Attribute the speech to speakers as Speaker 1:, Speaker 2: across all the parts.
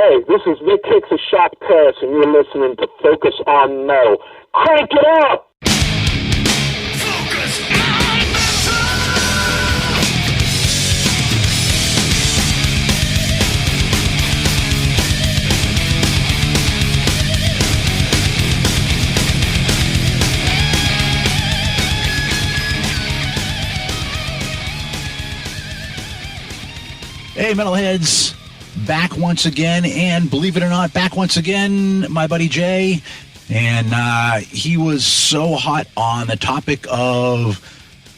Speaker 1: Hey, this is Nick Hicks of Shot Paris, and you're listening to Focus on Metal. Crank it up!
Speaker 2: Focus on metal!
Speaker 3: Hey, metalheads. Back once again, and believe it or not, back once again, my buddy Jay, and he was so hot on the topic of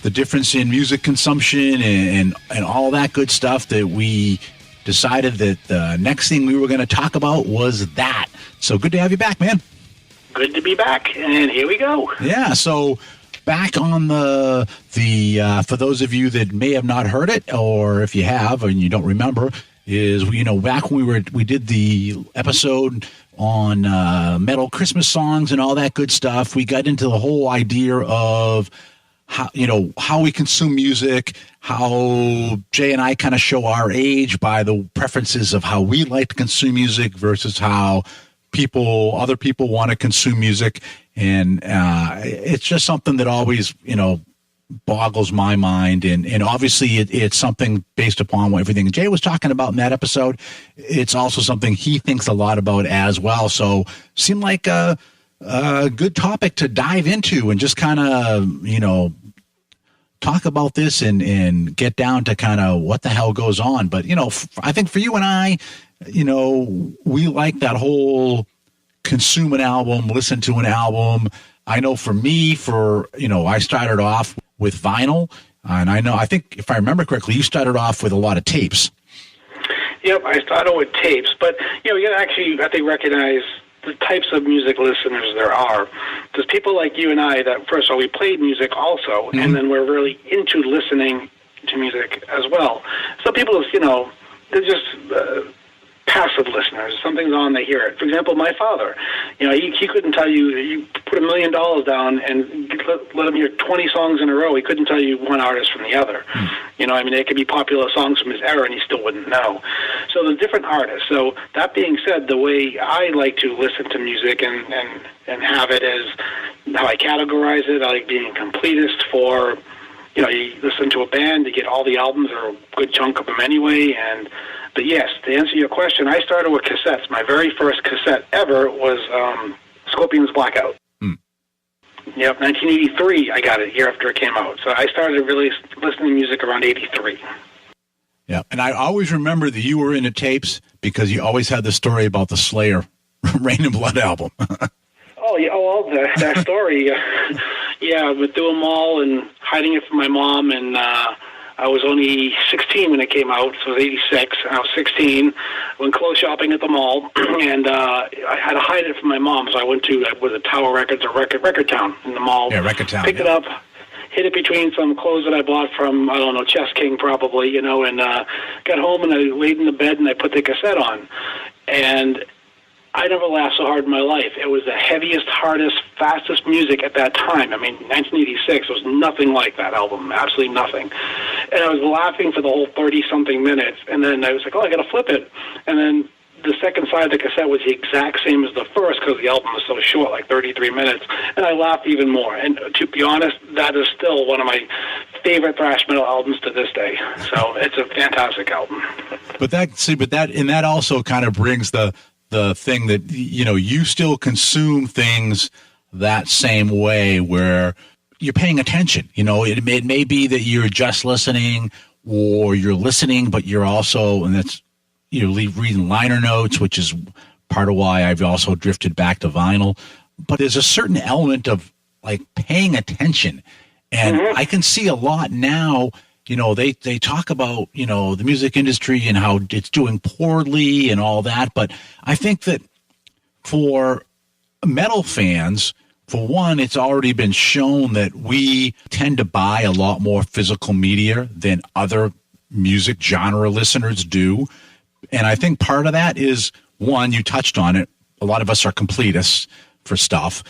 Speaker 3: the difference in music consumption and all that good stuff that we decided that the next thing we were going to talk about was that. So good to have you back, man.
Speaker 4: Good to be back, and here we go.
Speaker 3: Yeah, so back on the for those of you that may have not heard it, or if you have and you don't remember, is, you know, back when we did the episode on metal Christmas songs and all that good stuff, we got into the whole idea of how we consume music, how Jay and I kind of show our age by the preferences of how we like to consume music versus how other people want to consume music. And it's just something that always, boggles my mind, and obviously it's something based upon everything Jay was talking about in that episode. It's also something he thinks a lot about as well. So seemed like a good topic to dive into and just kind of talk about this and get down to kind of what the hell goes on. But I think for you and I, we like that whole consume an album, listen to an album. I know for me, I started off with vinyl, and I think if I remember correctly, you started off with a lot of tapes.
Speaker 4: Yep, I started with tapes, but you got to actually, I think, recognize the types of music listeners there are. There's people like you and I that, first of all, we played music also, and then we're really into listening to music as well. Some people, they're just passive listeners. Something's on, they hear it. For example, my father, he couldn't tell you, you put $1 million down and let him hear 20 songs in a row. He couldn't tell you one artist from the other. They could be popular songs from his era and he still wouldn't know. So there's different artists. So that being said, the way I like to listen to music and have it as how I categorize it, I like being a completist for, you listen to a band, you get all the albums or a good chunk of them anyway. But yes, to answer your question, I started with cassettes. My very first cassette ever was Scorpion's Blackout. Yep, 1983, I got it, year after it came out. So I started really listening to music around 83.
Speaker 3: Yeah, and I always remember that you were into tapes because you always had the story about the Slayer Rain and Blood album.
Speaker 4: That story. Yeah, but through them all and hiding it from my mom, and I was only 16 when it came out, so it was 86, and I was 16, went clothes shopping at the mall, and I had to hide it from my mom, so I went to, was it Tower Records or Record Town in the mall.
Speaker 3: Yeah, Record Town.
Speaker 4: Picked it up, hid it between some clothes that I bought from, I don't know, Chess King probably, and got home and I laid in the bed and I put the cassette on. And I never laughed so hard in my life. It was the heaviest, hardest, fastest music at that time. 1986 was nothing like that album, absolutely nothing. And I was laughing for the whole 30-something minutes, and then I was like, I got to flip it. And then the second side of the cassette was the exact same as the first because the album was so short, like 33 minutes, and I laughed even more. And to be honest, that is still one of my favorite thrash metal albums to this day. So it's a fantastic album. But
Speaker 3: that also kind of brings the thing that, you still consume things that same way where you're paying attention. It may be that you're just listening or you're listening, but you're also, and that's, reading liner notes, which is part of why I've also drifted back to vinyl. But there's a certain element of like paying attention. And I can see a lot now. They talk about, the music industry and how it's doing poorly and all that. But I think that for metal fans, for one, it's already been shown that we tend to buy a lot more physical media than other music genre listeners do. And I think part of that is, one, you touched on it, a lot of us are completists for stuff.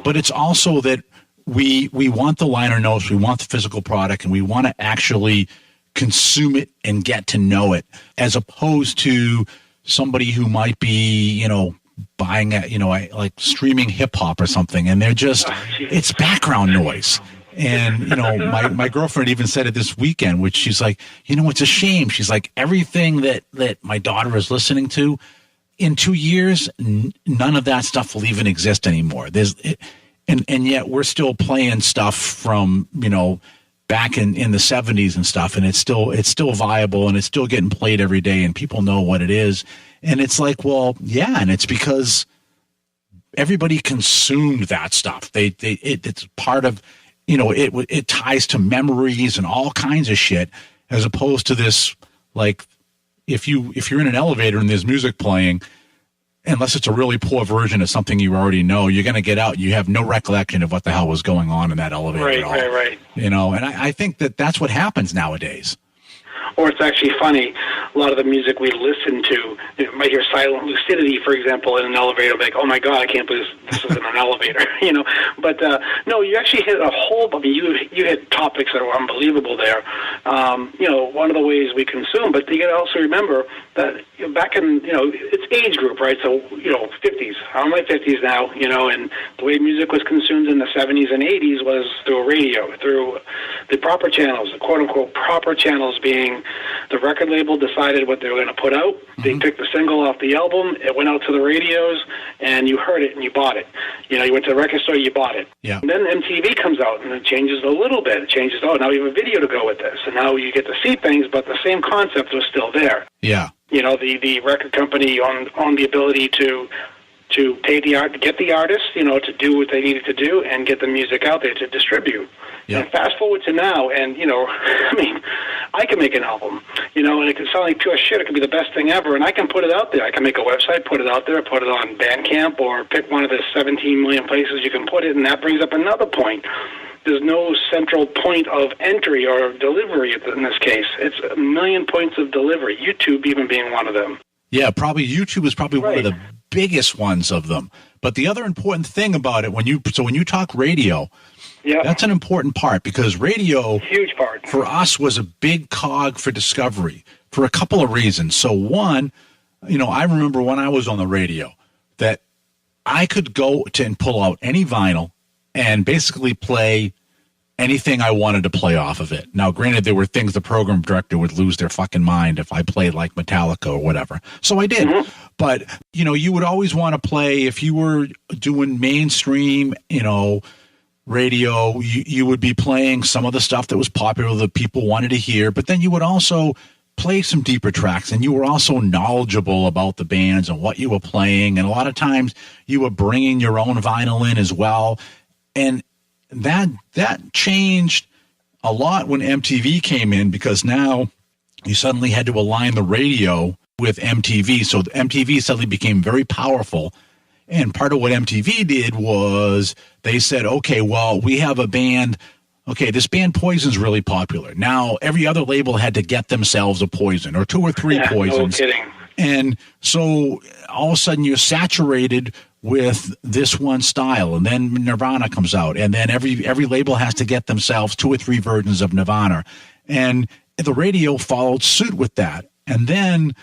Speaker 3: But it's also that we want the liner notes, we want the physical product, and we want to actually consume it and get to know it, as opposed to somebody who might be, buying like streaming hip hop or something, and they're just, it's background noise. And, my girlfriend even said it this weekend, which she's like, it's a shame. She's like, everything that my daughter is listening to, in 2 years, none of that stuff will even exist anymore. And yet we're still playing stuff from, back in the 70s and stuff, and it's still viable, and it's still getting played every day, and people know what it is. And it's like, well, yeah, and it's because everybody consumed that stuff. It's part of, it ties to memories and all kinds of shit, as opposed to this, like, if you're in an elevator and there's music playing, unless it's a really poor version of something you already know, you're going to get out. You have no recollection of what the hell was going on in that elevator at all.
Speaker 4: Right.
Speaker 3: And I think that's what happens nowadays.
Speaker 4: Or it's actually funny, a lot of the music we listen to, you might hear Silent Lucidity, for example, in an elevator, like, oh my God, I can't believe this is in an elevator, But no, you actually hit a whole, you hit topics that are unbelievable there. One of the ways we consume, but you got to also remember that back in, it's age group, right? So, 50s. I'm in my 50s now, and the way music was consumed in the 70s and 80s was through a radio, through the proper channels, the quote-unquote proper channels being the record label decided what they were going to put out. Mm-hmm. They picked the single off the album. It went out to the radios, and you heard it, and you bought it. You went to the record store, you bought it. Yeah. And then MTV comes out, and it changes a little bit. It changes, now you have a video to go with this. And now you get to see things, but the same concept was still there.
Speaker 3: Yeah.
Speaker 4: The record company on the ability to pay get the artist, to do what they needed to do and get the music out there to distribute. Yep. And fast forward to now, and, I can make an album, and it can sound like pure shit. It can be the best thing ever, and I can put it out there. I can make a website, put it out there, put it on Bandcamp, or pick one of the 17 million places you can put it, and that brings up another point. There's no central point of entry or delivery in this case. It's a million points of delivery, YouTube even being one of them.
Speaker 3: Yeah, probably YouTube is probably one of the biggest ones of them. But the other important thing about it, when you talk radio, that's an important part, because radio,
Speaker 4: huge part,
Speaker 3: for us was a big cog for discovery for a couple of reasons. So one, I remember when I was on the radio that I could go to and pull out any vinyl and basically play anything I wanted to play off of it. Now, granted, there were things the program director would lose their fucking mind if I played like Metallica or whatever. So I did. Mm-hmm. But, you would always want to play, if you were doing mainstream, radio, you would be playing some of the stuff that was popular that people wanted to hear. But then you would also play some deeper tracks, and you were also knowledgeable about the bands and what you were playing. And a lot of times you were bringing your own vinyl in as well. And that changed a lot when MTV came in, because now you suddenly had to align the radio with MTV. So MTV suddenly became very powerful. And part of what MTV did was they said, okay, well, we have a band. Okay, this band Poison's really popular. Now every other label had to get themselves a Poison or two or three Poisons.
Speaker 4: No kidding.
Speaker 3: And so all of a sudden you're saturated with this one style, and then Nirvana comes out, and then every label has to get themselves two or three versions of Nirvana, and the radio followed suit with that. And then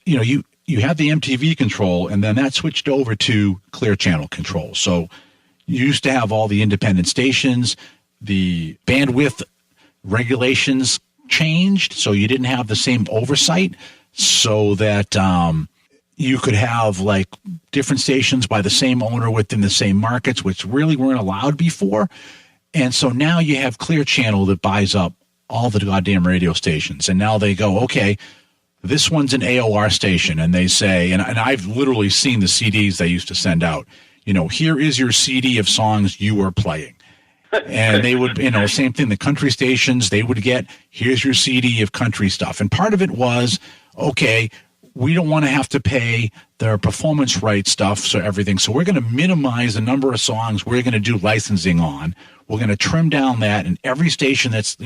Speaker 3: you had the MTV control, and then that switched over to Clear Channel control. So you used to have all the independent stations. The bandwidth regulations changed, so you didn't have the same oversight, so that you could have like different stations by the same owner within the same markets, which really weren't allowed before. And so now you have Clear Channel that buys up all the goddamn radio stations. And now they go, okay, this one's an AOR station. And they say, and I've literally seen the CDs they used to send out, here is your CD of songs you are playing. And they would, same thing, the country stations, they would get, here's your CD of country stuff. And part of it was, okay, we don't want to have to pay their performance rights stuff, so everything. So we're going to minimize the number of songs we're going to do licensing on. We're going to trim down that, and every station that's,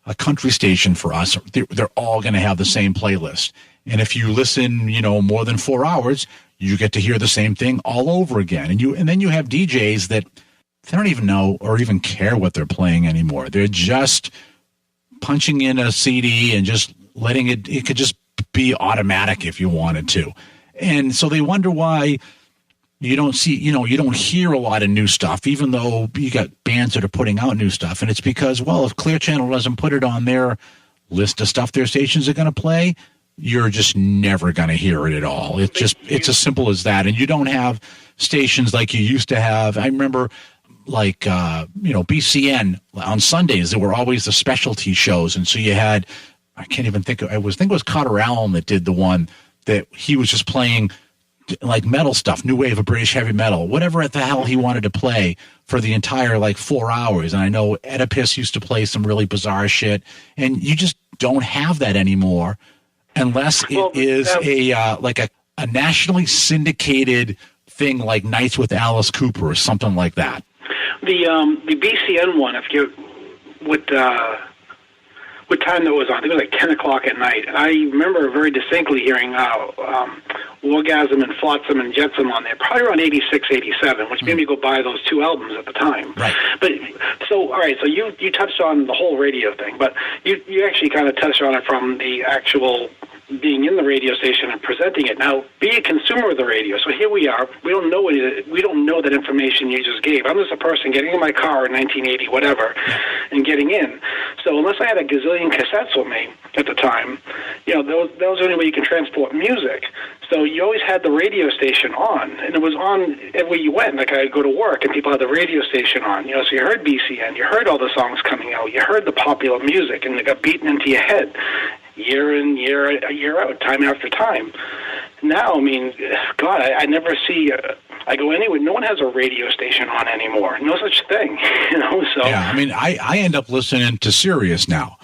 Speaker 3: a country station for us, they're all going to have the same playlist. And if you listen, more than 4 hours, you get to hear the same thing all over again. And then you have DJs that they don't even know or even care what they're playing anymore. They're just punching in a CD and just letting it could just be automatic if you wanted to. And so they wonder why you don't see, you don't hear a lot of new stuff, even though you got bands that are putting out new stuff. And it's because, well, if Clear Channel doesn't put it on their list of stuff their stations are going to play, you're just never going to hear it at all. It's as simple as that. And you don't have stations like you used to have. I remember like, BCN on Sundays, there were always the specialty shows. And so you had, I can't even think it was Cotter Allen that did the one that he was just playing like metal stuff, new wave of British heavy metal, whatever the hell he wanted to play for the entire 4 hours. And I know Oedipus used to play some really bizarre shit, and you just don't have that anymore unless it is a nationally syndicated thing like Nights with Alice Cooper or something like that.
Speaker 4: The BCN one, if you what time that was on? I think it was like 10 o'clock at night. And I remember very distinctly hearing Orgasm and Flotsam and Jetsam on there, probably around 86, 87, which made me go buy those two albums at the time.
Speaker 3: Right.
Speaker 4: But so, all right, so you touched on the whole radio thing, but you actually kind of touched on it from the actual being in the radio station and presenting it. Now, be a consumer of the radio. So here we are. We don't know that information you just gave. I'm just a person getting in my car in 1980, whatever, and getting in. So unless I had a gazillion cassettes with me at the time, that was the only way you can transport music. So you always had the radio station on, and it was on everywhere you went. Like I'd go to work, and people had the radio station on. So you heard BCN, you heard all the songs coming out, you heard the popular music, and it got beaten into your head year in, year out, time after time. Now, I mean, God, I never see. I go anywhere. No one has a radio station on anymore. No such thing. So
Speaker 3: yeah, I mean, I end up listening to Sirius now.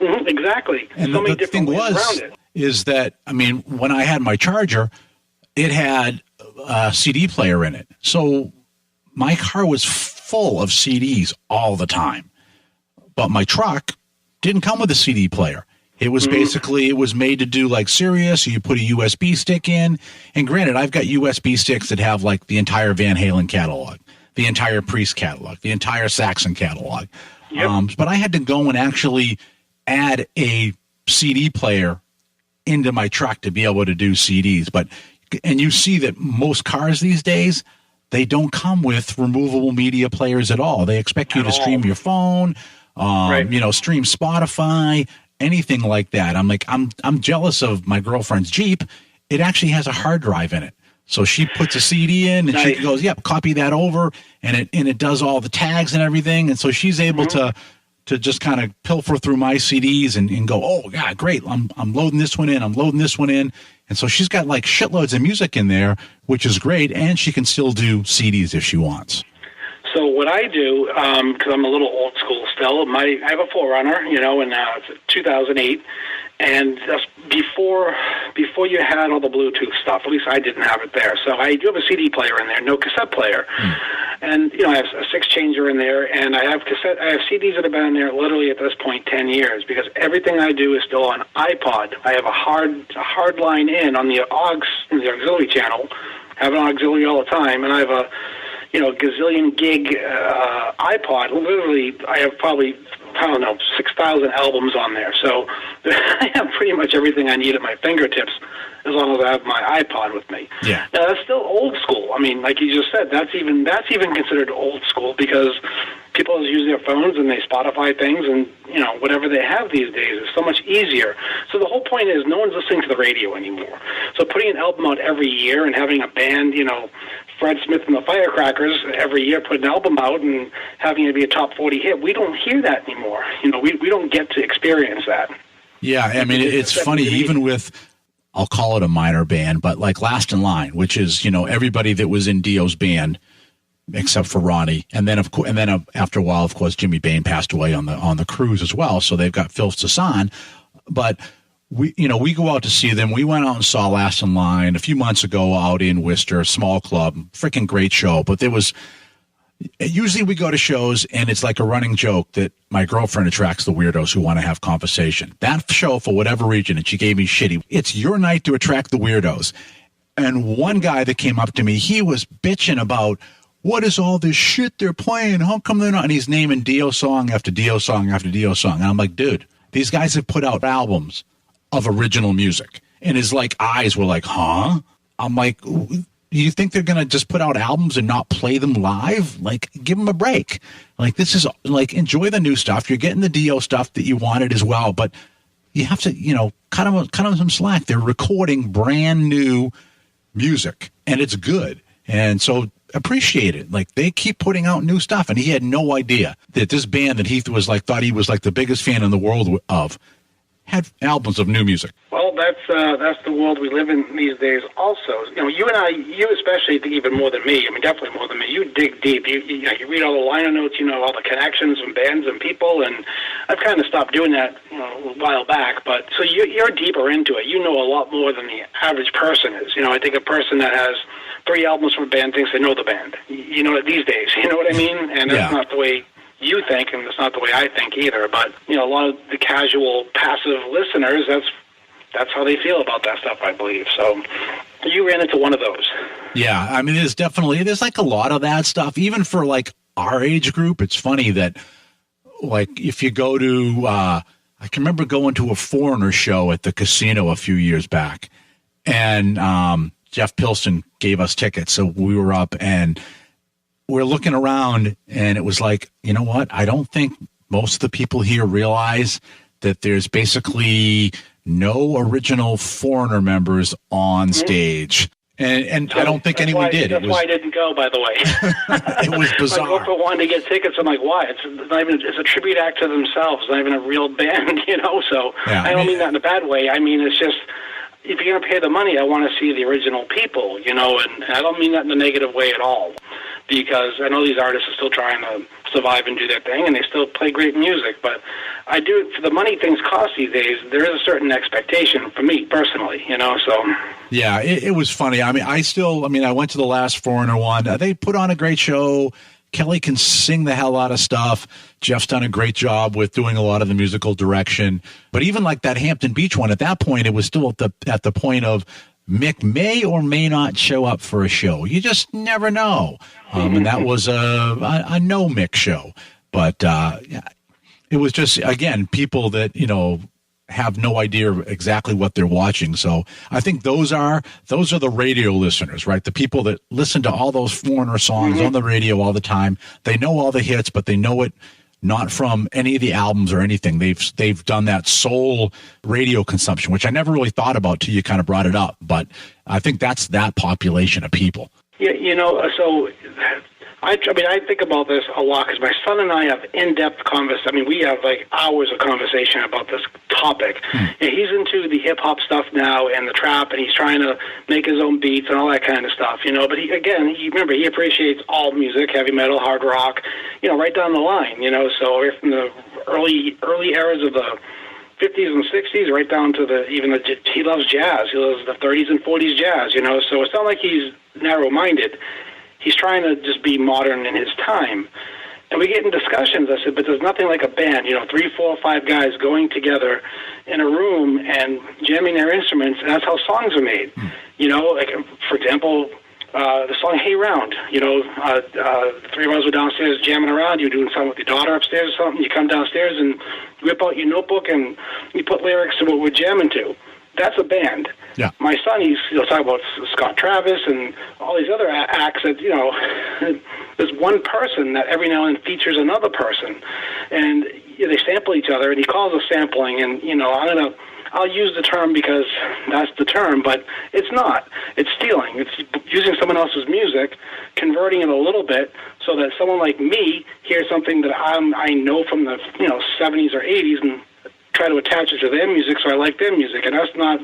Speaker 4: Mm-hmm, exactly.
Speaker 3: And
Speaker 4: so many
Speaker 3: the
Speaker 4: different
Speaker 3: thing
Speaker 4: ways around it.
Speaker 3: is that, I mean, when I had my Charger, it had a CD player in it. So my car was full of CDs all the time. But my truck didn't come with a CD player. It was basically, it was made to do like Sirius. You put a USB stick in. And granted, I've got USB sticks that have like the entire Van Halen catalog, the entire Priest catalog, the entire Saxon catalog. Yep. But I had to go and actually add a CD player into my truck to be able to do CDs. And you see that most cars these days, they don't come with removable media players at all. They expect you to stream your phone, stream Spotify, anything like that. I'm like, I'm jealous of my girlfriend's Jeep. It actually has a hard drive in it. So she puts a CD in and she goes, yep, copy that over. And it does all the tags and everything. And so she's able to just kind of pilfer through my CDs and go, oh, yeah, great. I'm loading this one in. I'm loading this one in. And so she's got like shitloads of music in there, which is great. And she can still do CDs if she wants.
Speaker 4: So what I do, because I'm a little old school still, I have a 4Runner, and it's 2008, and that's before you had all the Bluetooth stuff. At least I didn't have it there. So I do have a CD player in there, no cassette player, and I have a 6-changer in there, and I have CDs that have been in there literally at this point 10 years because everything I do is still on iPod. I have a hard line in on the the auxiliary channel. I have an auxiliary all the time, and I have a gazillion gig iPod. Literally, I have probably, 6,000 albums on there. So I have pretty much everything I need at my fingertips as long as I have my iPod with me.
Speaker 3: Yeah.
Speaker 4: Now, that's still old school. I mean, like you just said, that's even considered old school because people just use their phones and they Spotify things and, whatever they have these days is so much easier. So the whole point is no one's listening to the radio anymore. So putting an album out every year and having a band, Fred Smith and the Firecrackers every year put an album out and having it be a top 40 hit, we don't hear that anymore. We don't get to experience that.
Speaker 3: Yeah, I mean, it's funny, even with, I'll call it a minor band, but like Last in Line, which is, everybody that was in Dio's band except for Ronnie. And then, after a while, of course, Jimmy Bain passed away on the cruise as well. So they've got Phil Sasan. But we go out to see them. We went out and saw Last in Line a few months ago out in Worcester, small club, freaking great show. But usually we go to shows and it's like a running joke that my girlfriend attracts the weirdos who want to have conversation. That show, for whatever reason, and she gave me shitty, it's your night to attract the weirdos. And one guy that came up to me, he was bitching about, what is all this shit they're playing? How come they're not? And he's naming Dio song after Dio song after Dio song. And I'm like, dude, these guys have put out albums of original music. And his like eyes were like, huh? I'm like, you think they're going to just put out albums and not play them live? Like, give them a break. Like, this is like, enjoy the new stuff. You're getting the Dio stuff that you wanted as well, but you have to, cut them some slack. They're recording brand new music and it's good. And so appreciate it. Like, they keep putting out new stuff, and he had no idea that this band that Heath was like, thought he was like the biggest fan in the world of, had albums of new music.
Speaker 4: Well, that's the world we live in these days also. You and I, you especially, think even more than me, I mean, definitely more than me, you dig deep. You read all the liner notes, all the connections and bands and people, and I've kind of stopped doing that a while back, but so you're deeper into it. You know a lot more than the average person is. I think a person that has 3 albums from a band thinks they know the band. These days, you know what I mean? And that's not the way you think, and it's not the way I think either. But a lot of the casual, passive listeners, that's how they feel about that stuff, I believe. So you ran into one of those. Yeah,
Speaker 3: I mean, there's like a lot of that stuff, even for like our age group. It's funny that like if you go to, I can remember going to a Foreigner show at the casino a few years back, and Jeff Pilson gave us tickets, so we were up and we're looking around, and it was like, you know what? I don't think most of the people here realize that there's basically no original Foreigner members on stage. And so I don't think anyone did.
Speaker 4: That's why I didn't go, by the way.
Speaker 3: It was bizarre.
Speaker 4: My girlfriend wanted to get tickets. I'm like, why? It's a tribute act to themselves. It's not even a real band, So yeah, I don't mean that in a bad way. I mean, it's just, if you're going to pay the money, I want to see the original people, and I don't mean that in a negative way at all, because I know these artists are still trying to survive and do their thing, and they still play great music, but I do, for the money things cost these days, there is a certain expectation for me personally, so.
Speaker 3: Yeah, it was funny. I mean, I went to the last Foreigner one. They put on a great show. Kelly can sing the hell out of stuff. Jeff's done a great job with doing a lot of the musical direction. But even like that Hampton Beach one, at that point, it was still at the point of Mick may or may not show up for a show. You just never know. And that was a no Mick show. But it was just, again, people that, have no idea exactly what they're watching. So I think those are the radio listeners, right? The people that listen to all those Foreigner songs on the radio all the time. They know all the hits, but they know it not from any of the albums or anything. They've done that soul radio consumption, which I never really thought about till you kind of brought it up. But I think that's that population of people.
Speaker 4: Yeah, so I think about this a lot because my son and I have in-depth conversations. I mean, we have like hours of conversation about this topic. And he's into the hip-hop stuff now and the trap, and he's trying to make his own beats and all that kind of stuff, But he appreciates all music, heavy metal, hard rock, right down the line, So we're from the early eras of the 50s and 60s right down to he loves jazz. He loves the 30s and 40s jazz, So it's not like he's narrow-minded. He's trying to just be modern in his time. And we get in discussions. I said, but there's nothing like a band, 3, 4, 5 guys going together in a room and jamming their instruments, and that's how songs are made. Like, for example, the song Hey Round, the 3 of us were downstairs jamming around. You're doing something with your daughter upstairs or something. You come downstairs and whip out your notebook and you put lyrics to what we're jamming to. That's a band. Yeah. My son, he'll talk about Scott Travis and all these other acts that, there's one person that every now and then features another person. And they sample each other, and he calls it sampling. And, I'll use the term because that's the term, but it's not. It's stealing. It's using someone else's music, converting it a little bit so that someone like me hears something that I know from the 70s or 80s and try to attach it to their music, so I like their music, and that's not,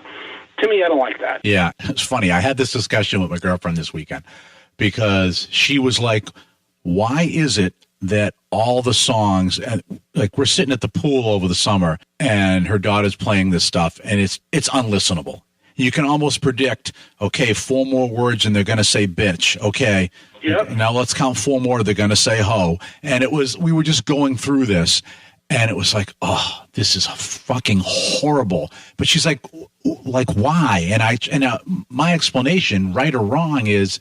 Speaker 4: to me, I don't like that.
Speaker 3: Yeah, it's funny. I had this discussion with my girlfriend this weekend because she was like, why is it that all the songs, and like we're sitting at the pool over the summer, and her daughter's playing this stuff, and it's unlistenable. You can almost predict, okay, 4 more words, and they're going to say bitch. Okay, yep. Now let's count 4 more, they're going to say ho. And we were just going through this, and it was like, oh, this is fucking horrible. But she's like why? And my explanation, right or wrong, is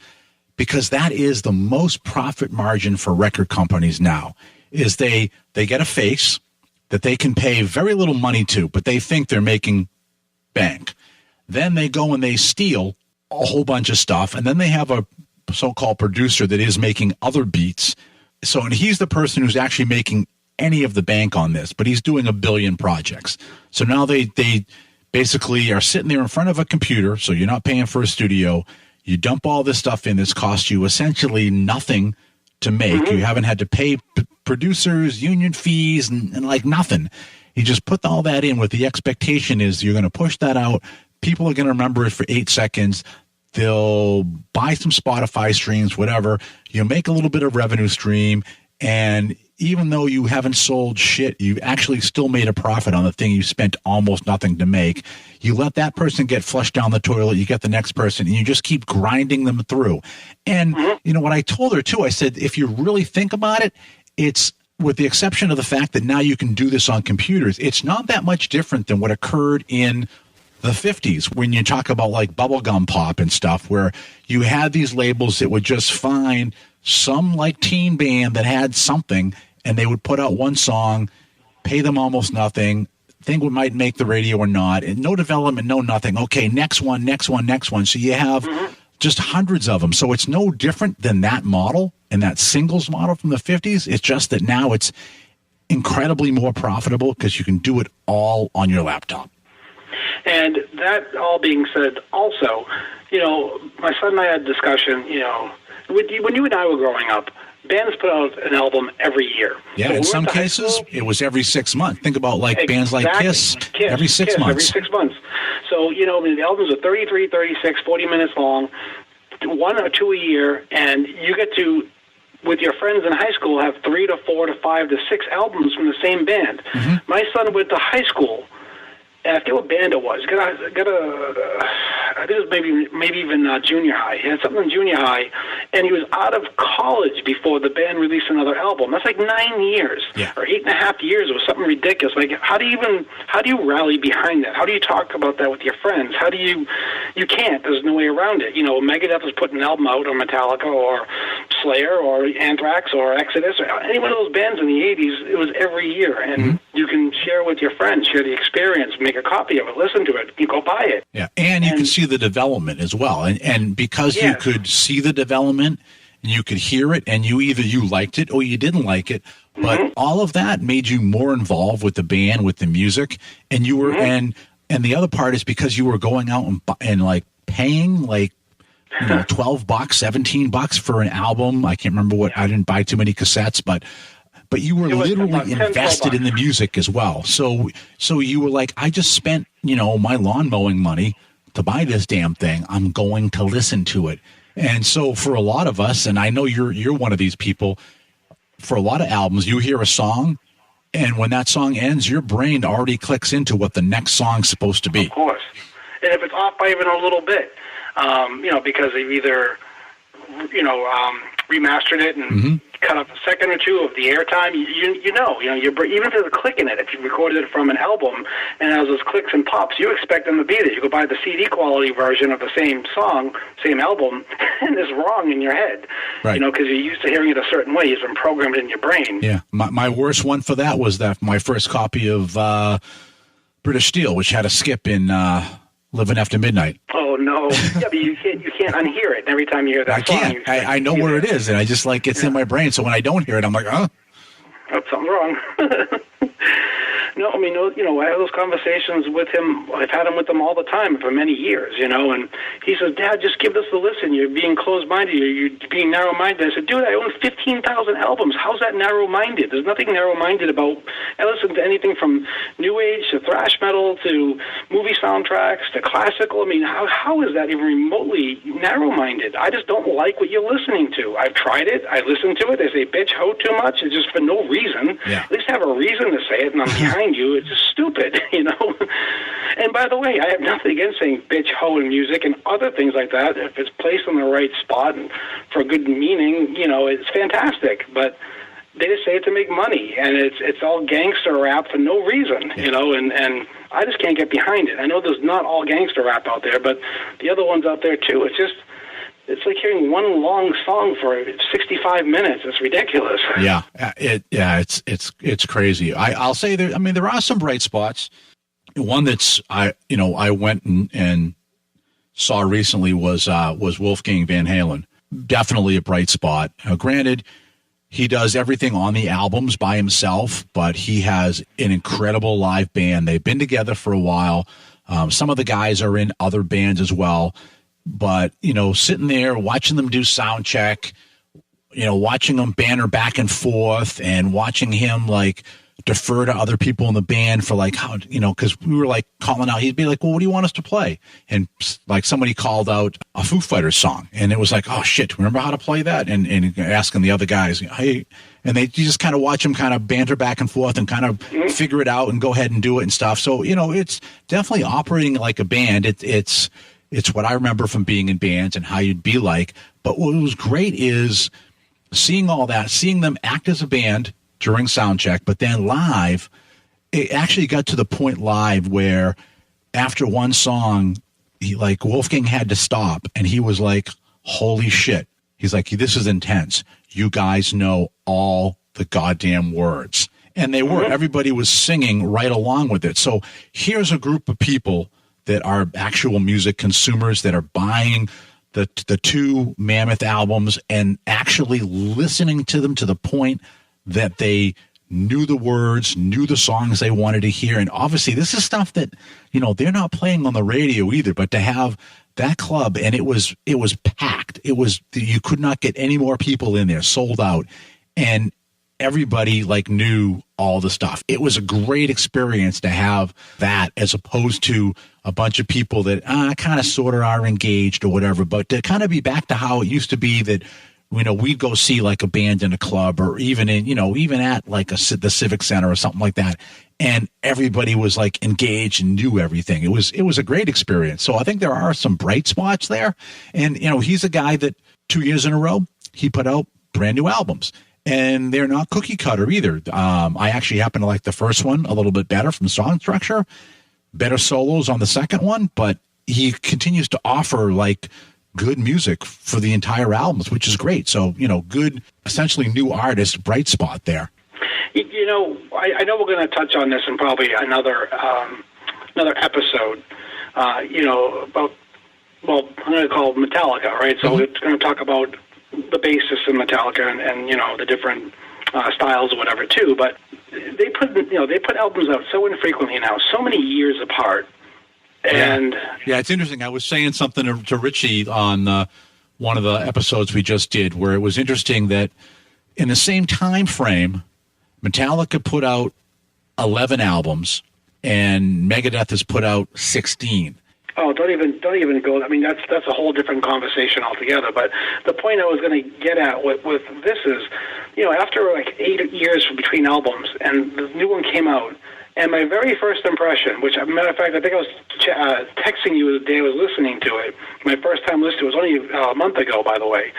Speaker 3: because that is the most profit margin for record companies now. Is they get a face that they can pay very little money to, but they think they're making bank. Then they go and they steal a whole bunch of stuff, and then they have a so-called producer that is making other beats. So, and he's the person who's actually making any of the bank on this, but he's doing 1 billion projects. So now they basically are sitting there in front of a computer, so you're not paying for a studio. You dump all this stuff in. This costs you essentially nothing to make. You haven't had to pay producers, union fees, and like nothing. You just put all that in with the expectation is you're going to push that out. People are going to remember it for 8 seconds. They'll buy some Spotify streams, whatever. You make a little bit of revenue stream, and even though you haven't sold shit, you've actually still made a profit on the thing you spent almost nothing to make. You let that person get flushed down the toilet, you get the next person, and you just keep grinding them through. And, you know, what I told her, too, I said, if you really think about it, it's, with the exception of the fact that now you can do this on computers, it's not that much different than what occurred in the 50s when you talk about like bubblegum pop and stuff, where you had these labels that would just find some like teen band that had something, and they would put out one song, pay them almost nothing, think we might make the radio or not, and no development, no nothing. Okay, next one. So you have just hundreds of them. So it's no different than that model and that singles model from the 50s. It's just that now it's incredibly more profitable because you can do it all on your laptop.
Speaker 4: And that all being said, also, you know, my son and I had a discussion, you know, when you and I were growing up, bands put out an album every year.
Speaker 3: Yeah, so in some cases, it was every 6 months. Think about like bands like Kiss every 6 months.
Speaker 4: Every 6 months. So, you know, the albums are 33, 36, 40 minutes long, 1 or 2 a year, and you get to, with your friends in high school, have 3 to 4 to 5 to 6 albums from the same band. My son went to high school, and I forget what band it was. I think it was maybe even junior high. He had something in junior high, and he was out of college before the band released another album. That's like 9 years, or 8.5 years. It was something ridiculous. Like, how do you rally behind that? How do you talk about that with your friends? You can't. There's no way around it. You know, Megadeth was putting an album out, or Metallica, or Slayer, or Anthrax, or Exodus, or any one of those bands in the 80s. It was every year, and you can share with your friends, share the experience, make a copy of it, listen to it, you go buy it.
Speaker 3: Yeah, and you can see the development as well. And because you could see the development and you could hear it, and you liked it or you didn't like it, but all of that made you more involved with the band, with the music, and you were and the other part is because you were going out and like paying like, you know, $12, $17 for an album. I can't remember what, I didn't buy too many cassettes, but you were literally invested in the music as well. So you were like, I just spent, you know, my lawn mowing money to buy this damn thing. I'm going to listen to it. And so for a lot of us, and I know you're one of these people, for a lot of albums, you hear a song, and when that song ends, your brain already clicks into what the next song's supposed to be.
Speaker 4: Of course. And if it's off by even a little bit, you know, because they've either, you know, remastered it and cut off a second or two of the airtime, you know, even if there's a click in it, if you recorded it from an album and has those clicks and pops, you expect them to be there. You go buy the CD quality version of the same song, same album, and it's wrong in your head, you know, because you're used to hearing it a certain way. It's been programmed in your brain.
Speaker 3: Yeah, my worst one for that was my first copy of British Steel, which had a skip in Living After Midnight.
Speaker 4: Oh no! Yeah, but you can't unhear it. Every time you hear that song,
Speaker 3: I can't. I know where it is, and I just like it's in my brain. So when I don't hear it, I'm like, oh,
Speaker 4: something's wrong. No, I mean, you know, I have those conversations with him. I've had them with him all the time for many years, you know, and he says, Dad, just give this a listen. You're being closed-minded. You're being narrow-minded. I said, dude, I own 15,000 albums. How's that narrow-minded? There's nothing narrow-minded about, I listen to anything from new age to thrash metal to movie soundtracks to classical. I mean, how is that even remotely narrow-minded? I just don't like what you're listening to. I've tried it. I listen to it. They say, bitch, ho too much. It's just for no reason.
Speaker 3: Yeah.
Speaker 4: At least have a reason to say it, and I'm behind you. It's just stupid, you know. And by the way, I have nothing against saying bitch, ho in music and other things like that. If it's placed in the right spot and for good meaning, you know, it's fantastic. But they just say it to make money, and it's all gangster rap for no reason, you know, and I just can't get behind it. I know there's not all gangster rap out there, but the other ones out there too. It's like hearing one long song for 65 minutes. It's ridiculous.
Speaker 3: Yeah, it's crazy. I'll say there. I mean, there are some bright spots. One that's I went and saw recently was Wolfgang Van Halen. Definitely a bright spot. Granted, he does everything on the albums by himself, but he has an incredible live band. They've been together for a while. Some of the guys are in other bands as well. But, sitting there, watching them do sound check, watching them banter back and forth and watching him, defer to other people in the band for, how, because we were, calling out. He'd be like, well, what do you want us to play? And, somebody called out a Foo Fighters song. And it was like, oh, shit, remember how to play that? And asking the other guys, hey, and you just kind of watch them kind of banter back and forth and kind of figure it out and go ahead and do it and stuff. So, it's definitely operating like a band. It's what I remember from being in bands and how you'd be like. But what was great is seeing all that, seeing them act as a band during sound check, but then live, it actually got to the point live where after one song, Wolfgang had to stop and he was like, holy shit. He's like, this is intense. You guys know all the goddamn words. And they were. Everybody was singing right along with it. So here's a group of people that are actual music consumers that are buying the two Mammoth albums and actually listening to them to the point that they knew the words, knew the songs they wanted to hear. And obviously this is stuff that, they're not playing on the radio either, but to have that club, and it was packed. You could not get any more people in there, sold out. And everybody knew all the stuff. It was a great experience to have that as opposed to a bunch of people that kind of sort of are engaged or whatever, but to kind of be back to how it used to be that, we'd go see a band in a club or even in, even at the Civic Center or something like that. And everybody was engaged and knew everything. It was a great experience. So I think there are some bright spots there. And, he's a guy that 2 years in a row, he put out brand new albums. And they're not cookie cutter either. I actually happen to like the first one a little bit better from song structure, better solos on the second one, but he continues to offer good music for the entire albums, which is great. So, good, essentially new artist, bright spot there.
Speaker 4: I know we're going to touch on this in probably another episode, about, I'm going to call it Metallica, right? So it's going to talk about the bassist in Metallica and the different styles or whatever too, but they put albums out so infrequently now, so many years apart. And
Speaker 3: yeah, it's interesting. I was saying something to Richie on one of the episodes we just did, where it was interesting that in the same time frame, Metallica put out 11 albums, and Megadeth has put out 16.
Speaker 4: Oh, don't even go. I mean, that's a whole different conversation altogether. But the point I was going to get at with this is, after 8 years between albums, and the new one came out, and my very first impression, which, as a matter of fact, I think I was texting you the day I was listening to it. My first time listening, it was only a month ago, by the way.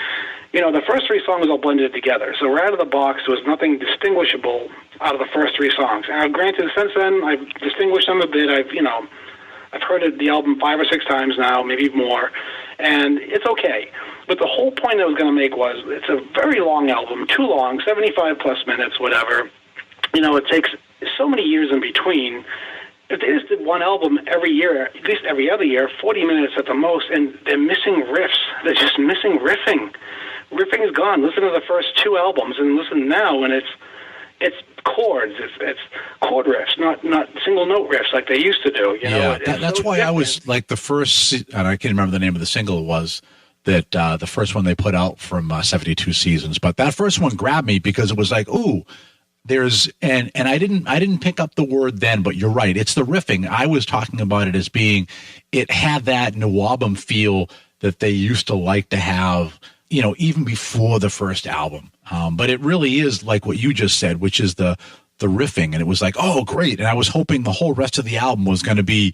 Speaker 4: The first three songs all blended together. So right out of the box, there was nothing distinguishable out of the first three songs. And granted, since then, I've distinguished them a bit. I've heard the album 5 or 6 times now, maybe more, and it's okay. But the whole point I was going to make was it's a very long album, too long, 75-plus minutes, whatever. It takes so many years in between. If they just did one album every year, at least every other year, 40 minutes at the most, and they're missing riffs. They're just missing riffing. Riffing is gone. Listen to the first 2 albums, and listen now, and it's chords. It's chord riffs, not single note riffs like they used to do.
Speaker 3: That's so why different. I was the first, and I can't remember the name of the single was that the first one they put out from 72 Seasons, but that first one grabbed me because it was ooh. There's and I didn't pick up the word then, but you're right. It's the riffing. I was talking about it as being it had that Nawabum feel that they used to like to have, even before the first album. But it really is like what you just said, which is the riffing, and it was oh, great. And I was hoping the whole rest of the album was going to be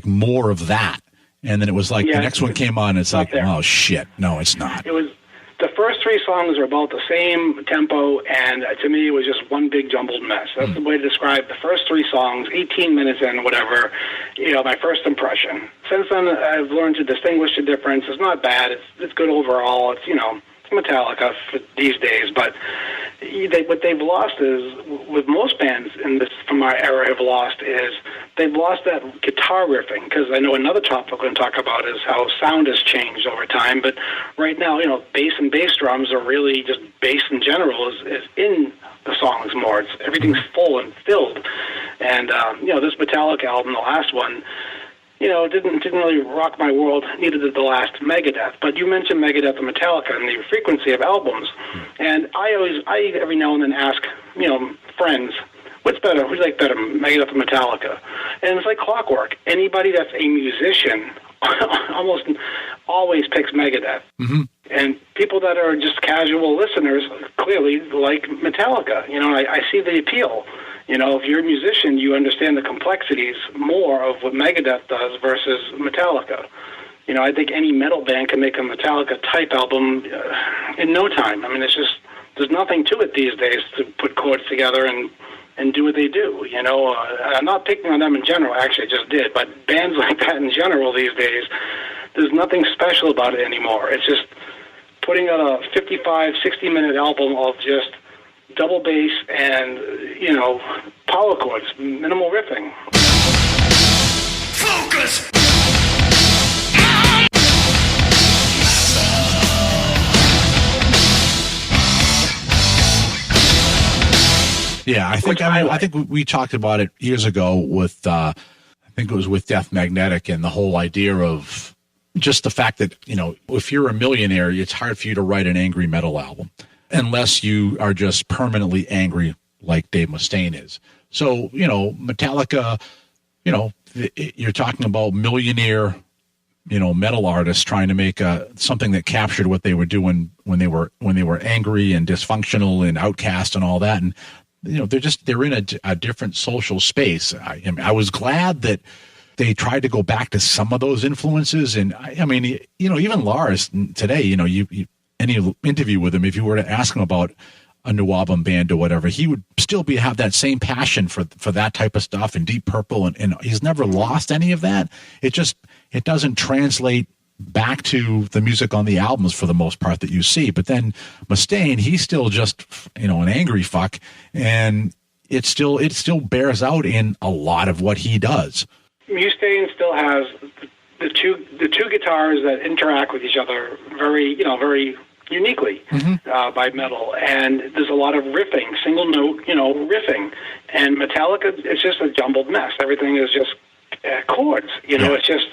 Speaker 3: more of that. And then it was the next one came on, and it's oh shit, no, it's not.
Speaker 4: It was. The first 3 songs are about the same tempo, and to me, it was just one big jumbled mess. That's the way to describe the first 3 songs, 18 minutes in, whatever, my first impression. Since then, I've learned to distinguish the difference. It's not bad. It's good overall. It's, Metallica for these days, but what they've lost is, with most bands in this from our era have lost, is they've lost that guitar riffing. Because I know another topic we're going to talk about is how sound has changed over time. But right now, bass and bass drums are really just bass in general is in the songs more. Everything's full and filled. And this Metallica album, the last one, didn't really rock my world. Neither did the last Megadeth. But you mentioned Megadeth and Metallica and the frequency of albums, and I every now and then ask friends, what's better? Who's like better, Megadeth or Metallica? And it's like clockwork. Anybody that's a musician almost always picks Megadeth. Mm-hmm. And people that are just casual listeners clearly like Metallica. I see the appeal. If you're a musician, you understand the complexities more of what Megadeth does versus Metallica. I think any metal band can make a Metallica-type album in no time. I mean, it's just, there's nothing to it these days to put chords together and do what they do. I'm not picking on them in general, actually I just did, but bands like that in general these days, there's nothing special about it anymore. It's just putting out a 55, 60-minute album of just double bass and, power chords, minimal riffing. Focus!
Speaker 3: Yeah, I think we talked about it years ago with, I think it was with Death Magnetic, and the whole idea of just the fact that, if you're a millionaire, it's hard for you to write an angry metal album unless you are just permanently angry like Dave Mustaine is. So, Metallica, you're talking about millionaire, metal artists trying to make something that captured what they were doing when they were angry and dysfunctional and outcast and all that. And, they're in a different social space. I was glad that they tried to go back to some of those influences. And I mean, even Lars today, you any interview with him, if you were to ask him about a new album band or whatever, he would still have that same passion for that type of stuff and Deep Purple. And he's never lost any of that. It doesn't translate back to the music on the albums for the most part that you see. But then Mustaine, he's still just, an angry fuck. And it still bears out in a lot of what he does.
Speaker 4: Mustaine still has the two guitars that interact with each other very uniquely by metal, and there's a lot of riffing, single note, riffing. And Metallica, it's just a jumbled mess. Everything is just chords, It's just.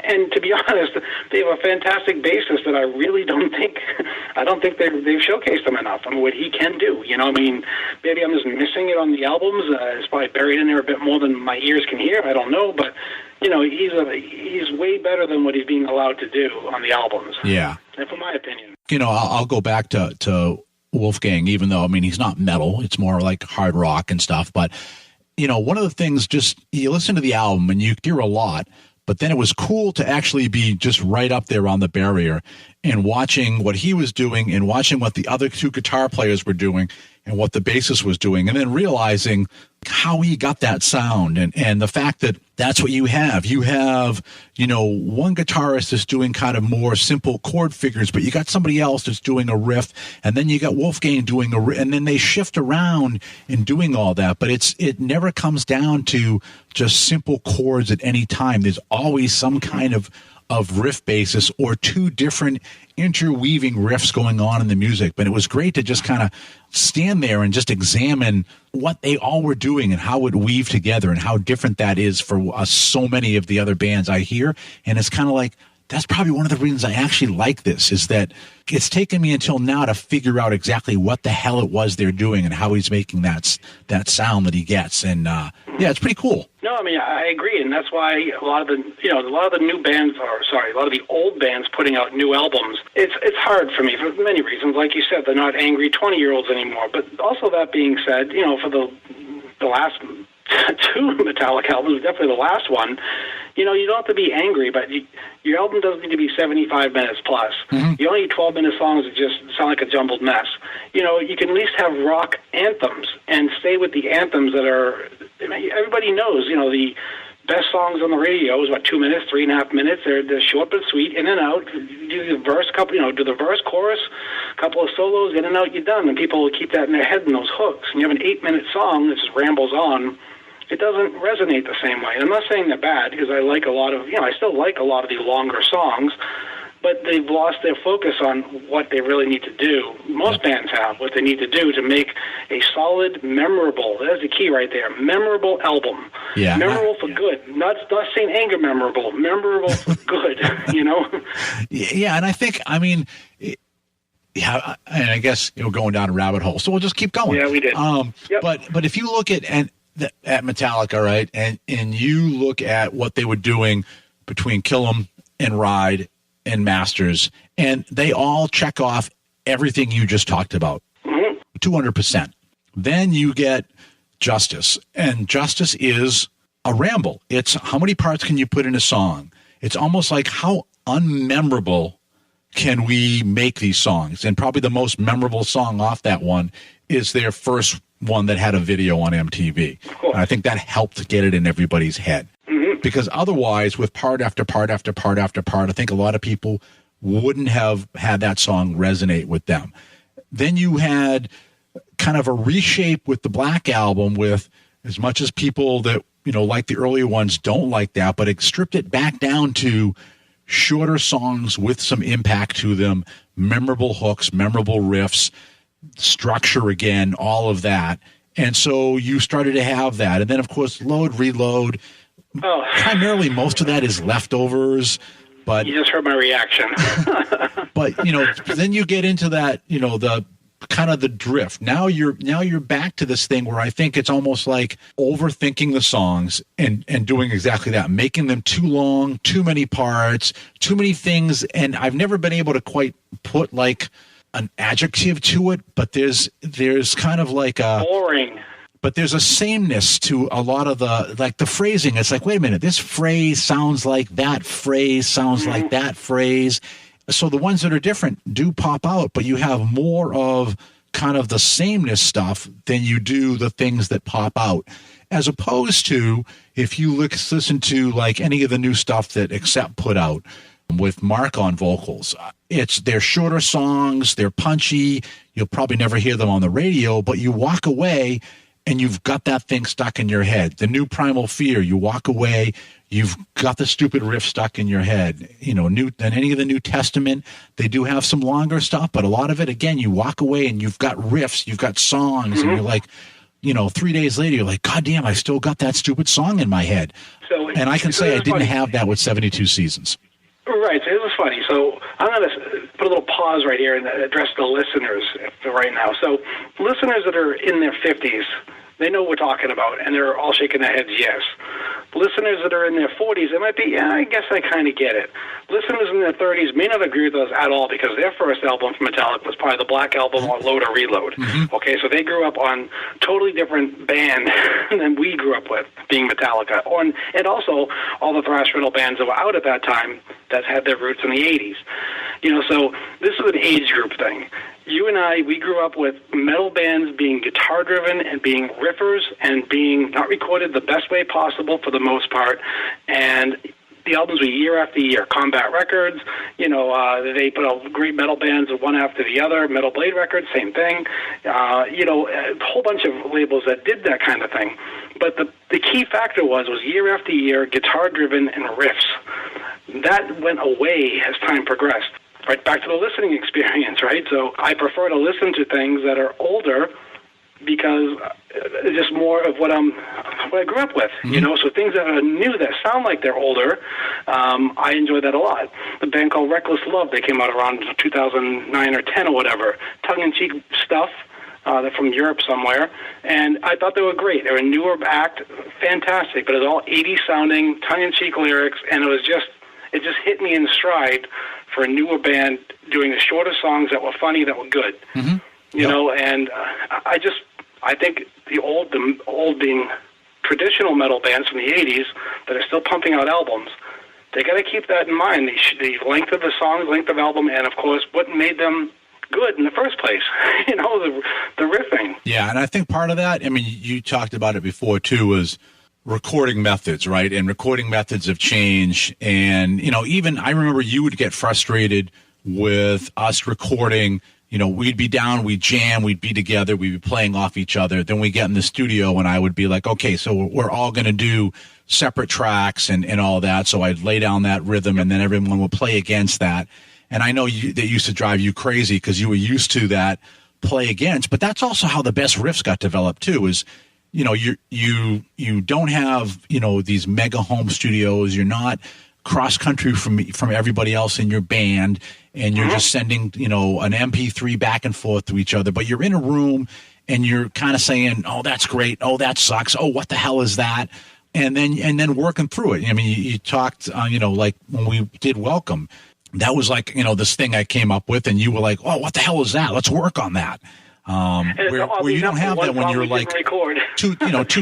Speaker 4: And to be honest, they have a fantastic bassist that I really don't think they've showcased him enough. I mean, what he can do, maybe I'm just missing it on the albums. It's probably buried in there a bit more than my ears can hear. I don't know, but he's way better than what he's being allowed to do on the albums.
Speaker 3: Yeah,
Speaker 4: and for my opinion,
Speaker 3: I'll go back to Wolfgang, even though he's not metal; it's more like hard rock and stuff. But one of the things, just you listen to the album and you hear a lot. But then it was cool to actually be just right up there on the barrier and watching what he was doing and watching what the other two guitar players were doing and what the bassist was doing, and then realizing how he got that sound and the fact that that's what you have. You have, one guitarist is doing kind of more simple chord figures, but you got somebody else that's doing a riff, and then you got Wolfgang doing a riff, and then they shift around in doing all that. But it never comes down to just simple chords at any time. There's always some kind of riff basis or two different interweaving riffs going on in the music. But it was great to just kind of stand there and just examine what they all were doing and how it weaved together and how different that is for so many of the other bands I hear. And it's kind of like, that's probably one of the reasons I actually like this, is that it's taken me until now to figure out exactly what the hell it was they're doing and how he's making that sound that he gets. And it's pretty cool.
Speaker 4: No, I mean, I agree, and that's why a lot of the new bands, a lot of the old bands putting out new albums, it's hard for me for many reasons. Like you said, they're not angry 20-year-olds anymore. But also that being said, for the last two Metallica albums, definitely the last one, you don't have to be angry, but your album doesn't need to be 75 minutes plus. Mm-hmm. You only need 12-minute songs that just sound like a jumbled mess. You can at least have rock anthems and stay with the anthems that are, everybody knows, the best songs on the radio is 2 minutes, 3.5 minutes. They're short but sweet, in and out. Do the verse, do the verse, chorus, couple of solos, in and out, you're done. And people will keep that in their head in those hooks. And you have an 8-minute song that just rambles on. It doesn't resonate the same way. And I'm not saying they're bad, because I like a lot of, I still like a lot of the longer songs, but they've lost their focus on what they really need to do. Most bands have what they need to do to make a solid, memorable, that's the key right there, memorable album.
Speaker 3: Yeah.
Speaker 4: Memorable for good. Not St. Anger memorable for good,
Speaker 3: Yeah, and I think, and I guess, going down a rabbit hole, so we'll just keep going.
Speaker 4: Yeah, we did.
Speaker 3: Yep. But if you look at Metallica, right, and you look at what they were doing between Kill 'Em and Ride and Masters, and they all check off everything you just talked about, 200%. Then you get Justice, and Justice is a ramble. It's how many parts can you put in a song? It's almost like how unmemorable can we make these songs? And probably the most memorable song off that one is their first one that had a video on MTV. And I think that helped get it in everybody's head. Because otherwise, with part after part after part after part, I think a lot of people wouldn't have had that song resonate with them. Then you had kind of a reshape with the Black Album, with as much as people that, like the earlier ones don't like that, but it stripped it back down to shorter songs with some impact to them, memorable hooks, memorable riffs, structure again, all of that. And so you started to have that. And then, of course, Load, Reload.
Speaker 4: Oh.
Speaker 3: Primarily, most of that is leftovers, but
Speaker 4: you just heard my reaction.
Speaker 3: But then you get into that, the kind of the drift. Now you're back to this thing where I think it's almost like overthinking the songs and doing exactly that, making them too long, too many parts, too many things. And I've never been able to quite put like an adjective to it, but there's kind of like a
Speaker 4: boring.
Speaker 3: But there's a sameness to a lot of the phrasing. It's like, wait a minute, this phrase sounds like that phrase, sounds like that phrase. So the ones that are different do pop out, but you have more of kind of the sameness stuff than you do the things that pop out. As opposed to if you listen to like any of the new stuff that Accept put out with Mark on vocals. They're shorter songs, they're punchy. You'll probably never hear them on the radio, but you walk away and you've got that thing stuck in your head. The new Primal Fear, you walk away, you've got the stupid riff stuck in your head. And any of the New Testament, they do have some longer stuff, but a lot of it, again, you walk away and you've got riffs, you've got songs, and you're like, 3 days later, you're like, God damn, I still got that stupid song in my head. And I can say I didn't have that with 72 Seasons.
Speaker 4: Right, so this is funny. So I'm going to put a little pause right here and address the listeners right now. So listeners that are in their 50s, they know what we're talking about, and they're all shaking their heads yes. Listeners that are in their 40s, they might be, yeah, I guess I kind of get it. Listeners in their 30s may not agree with us at all, because their first album from Metallica was probably the Black Album or Load or Reload. Okay, so they grew up on totally different band than we grew up with, being Metallica. And also all the thrash metal bands that were out at that time that had their roots in the 80s. So this is an age group thing. You and I, we grew up with metal bands being guitar-driven and being riffers and being not recorded the best way possible for the most part. And the albums were year after year. Combat Records, they put out great metal bands one after the other. Metal Blade Records, same thing. A whole bunch of labels that did that kind of thing. But the key factor was year after year, guitar-driven and riffs. That went away as time progressed. Right back to the listening experience, right? So I prefer to listen to things that are older because it's just more of what I grew up with, So things that are new that sound like they're older, I enjoy that a lot. The band called Reckless Love, they came out around 2009 or 10 or whatever, tongue-in-cheek stuff. They're from Europe somewhere, and I thought they were great. They were a newer act, fantastic, but it was all 80s sounding, tongue-in-cheek lyrics, and it just hit me in stride for a newer band doing the shorter songs that were funny, that were good. And I think the old being traditional metal bands from the 80s that are still pumping out albums, they got to keep that in mind, the length of the songs, length of album, and of course what made them good in the first place, the riffing.
Speaker 3: Yeah, and I think part of that, you talked about it before too, was recording methods, right? And recording methods of change. And, even I remember you would get frustrated with us recording. We'd be down, we'd jam, we'd be together, we'd be playing off each other. Then we get in the studio and I would be like, okay, so we're all going to do separate tracks and all that. So I'd lay down that rhythm and then everyone would play against that. And I know that used to drive you crazy because you were used to that play against, but that's also how the best riffs got developed too, is, you don't have, these mega home studios. You're not cross country from everybody else in your band, and you're just sending, an MP3 back and forth to each other, but you're in a room and you're kind of saying, oh, that's great. Oh, that sucks. Oh, what the hell is that? And then working through it. I mean, you talked, like when we did Welcome, that was like, this thing I came up with, and you were like, oh, what the hell is that? Let's work on that. Where you don't have that when you're like too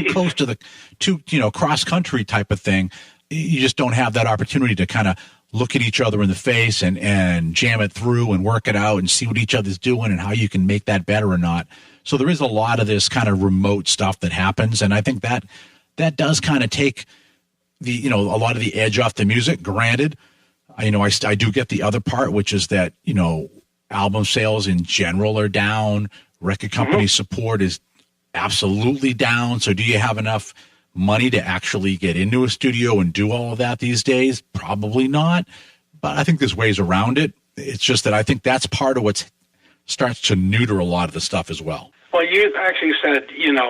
Speaker 3: close to the cross country type of thing. You just don't have that opportunity to kind of look at each other in the face and jam it through and work it out and see what each other's doing and how you can make that better or not. So there is a lot of this kind of remote stuff that happens, and I think that does kind of take the a lot of the edge off the music. Granted, I do get the other part, which is that album sales in general are down. Record company support is absolutely down. So do you have enough money to actually get into a studio and do all of that these days? Probably not. But I think there's ways around it. It's just that I think that's part of what starts to neuter a lot of the stuff as well.
Speaker 4: Well, you actually said,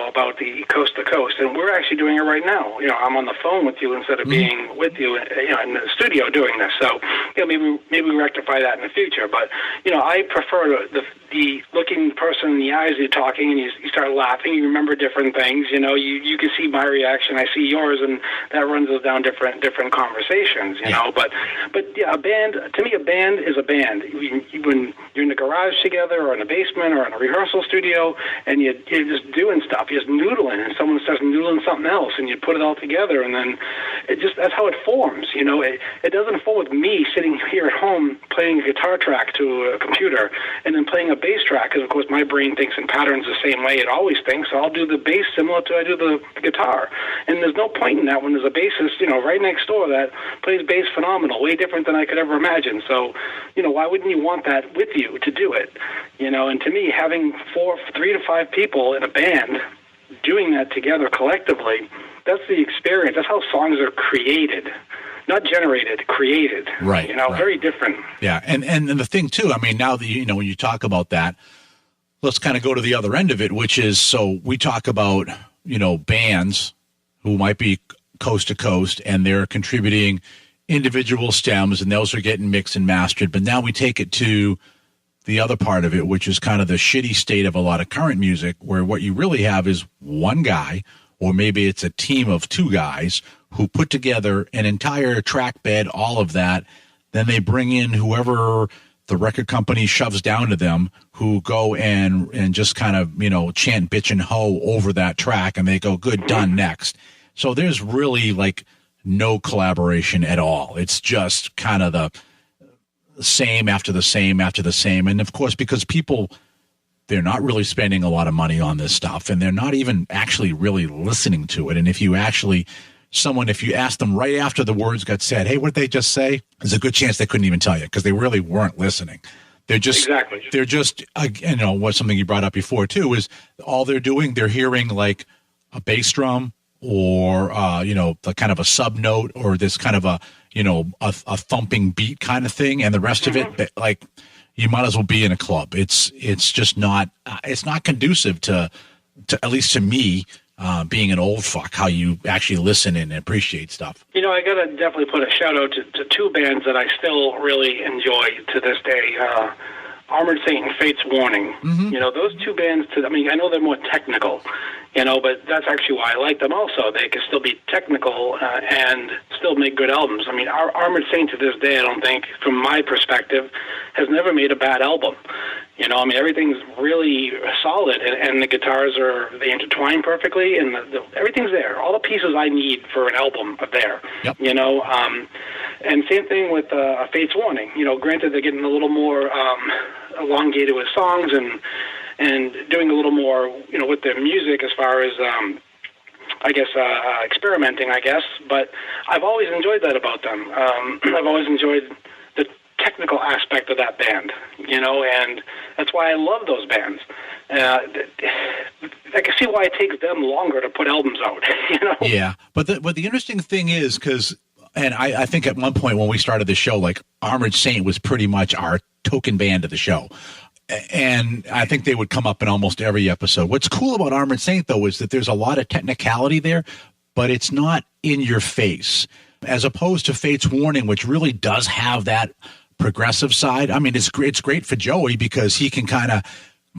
Speaker 4: about the coast to coast, and we're actually doing it right now. I'm on the phone with you instead of being with you, in the studio doing this. So, maybe we rectify that in the future. But, I prefer the looking person in the eyes, you're talking, and you start laughing. You remember different things. You can see my reaction, I see yours, and that runs us down different conversations. But yeah, a band, to me, a band is a band. When you're in the garage together, or in the basement, or in a rehearsal studio, and you're just doing stuff, you're just noodling, and someone starts noodling something else, and you put it all together, and then that's how it forms. It doesn't form with me sitting here at home playing a guitar track to a computer, and then playing a bass track, because of course my brain thinks in patterns the same way it always thinks. So I'll do the bass similar to I do the guitar, and there's no point in that when there's a bassist, right next door that plays bass phenomenal, way different than I could ever imagine. So, why wouldn't you want that with you to do it? And to me, having 3 to 5 people in a band doing that together collectively, that's the experience. That's how songs are created. Not generated, created.
Speaker 3: Right. Right.
Speaker 4: Very different.
Speaker 3: Yeah. And the thing too, I mean, now that, when you talk about that, let's kind of go to the other end of it, which is, so we talk about, bands who might be coast to coast and they're contributing individual stems and those are getting mixed and mastered. But now we take it to the other part of it, which is kind of the shitty state of a lot of current music, where what you really have is one guy, or maybe it's a team of 2 guys who put together an entire track bed, all of that. Then they bring in whoever the record company shoves down to them, who go and just kind of, chant bitch and hoe over that track, and they go, good, done, next. So there's really like no collaboration at all. It's just kind of the same after the same after the same. And of course, because people, they're not really spending a lot of money on this stuff, and they're not even actually really listening to it. And if you ask them right after the words got said, hey, what did they just say? There's a good chance they couldn't even tell you, because they really weren't listening. They're just, what something you brought up before too, is all they're doing, they're hearing like a bass drum, or, the kind of a sub note, or this kind of a thumping beat kind of thing. And the rest of it, like, you might as well be in a club. It's just not, it's not conducive to at least to me, being an old fuck, how you actually listen and appreciate stuff.
Speaker 4: I got to definitely put a shout out to 2 bands that I still really enjoy to this day. Armored Saint and Fate's Warning. Those 2 bands, I know they're more technical, but that's actually why I like them also. They can still be technical and still make good albums. Our Armored Saint to this day, I don't think, from my perspective, has never made a bad album. Everything's really solid, and the guitars they intertwine perfectly, and everything's there. All the pieces I need for an album are there.
Speaker 3: Yep.
Speaker 4: And same thing with Fate's Warning. Granted, they're getting a little more elongated with songs and doing a little more, with their music as far as experimenting, I guess. But I've always enjoyed that about them. I've always enjoyed the technical aspect of that band, and that's why I love those bands. I can see why it takes them longer to put albums out,
Speaker 3: Yeah, but the interesting thing is, and I think at one point when we started the show, like Armored Saint was pretty much our token band of the show. And I think they would come up in almost every episode. What's cool about Armored Saint, though, is that there's a lot of technicality there, but it's not in your face, as opposed to Fate's Warning, which really does have that progressive side. I mean, it's great for Joey because he can kind of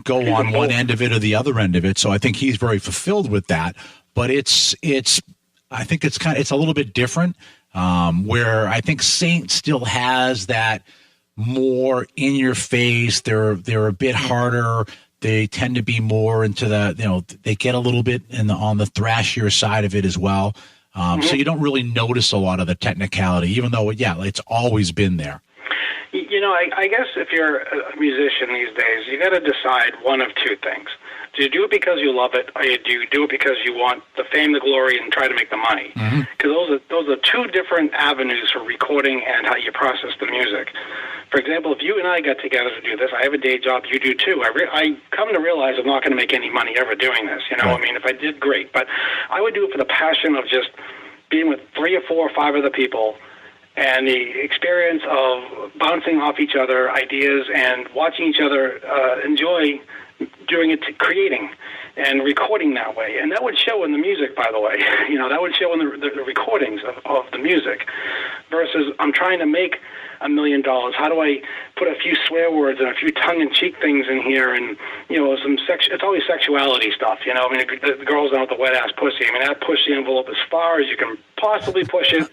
Speaker 3: go on one end of it or the other end of it. So I think he's very fulfilled with that. But I think it's a little bit different, where I think Saint still has that more in your face. They're a bit harder. They tend to be more into they get a little bit on the thrashier side of it as well. So you don't really notice a lot of the technicality, even though, it's always been there.
Speaker 4: I guess if you're a musician these days, you got to decide one of two things. Do you do it because you love it, or do you do it because you want the fame, the glory, and try to make the money? Because those are two different avenues for recording and how you process the music. For example, if you and I got together to do this, I have a day job, you do too. I come to realize I'm not going to make any money ever doing this. Right. I mean, if I did, great. But I would do it for the passion of just being with 3 or 4 or 5 other people, and the experience of bouncing off each other ideas and watching each other enjoy doing it, creating and recording that way. And that would show in the music, by the way. That would show in the recordings of the music, versus I'm trying to make $1 million. How do I put a few swear words and a few tongue-in-cheek things in here, and it's always sexuality stuff. I mean, the girls out with the wet-ass pussy. I mean, that push the envelope as far as you can possibly push it,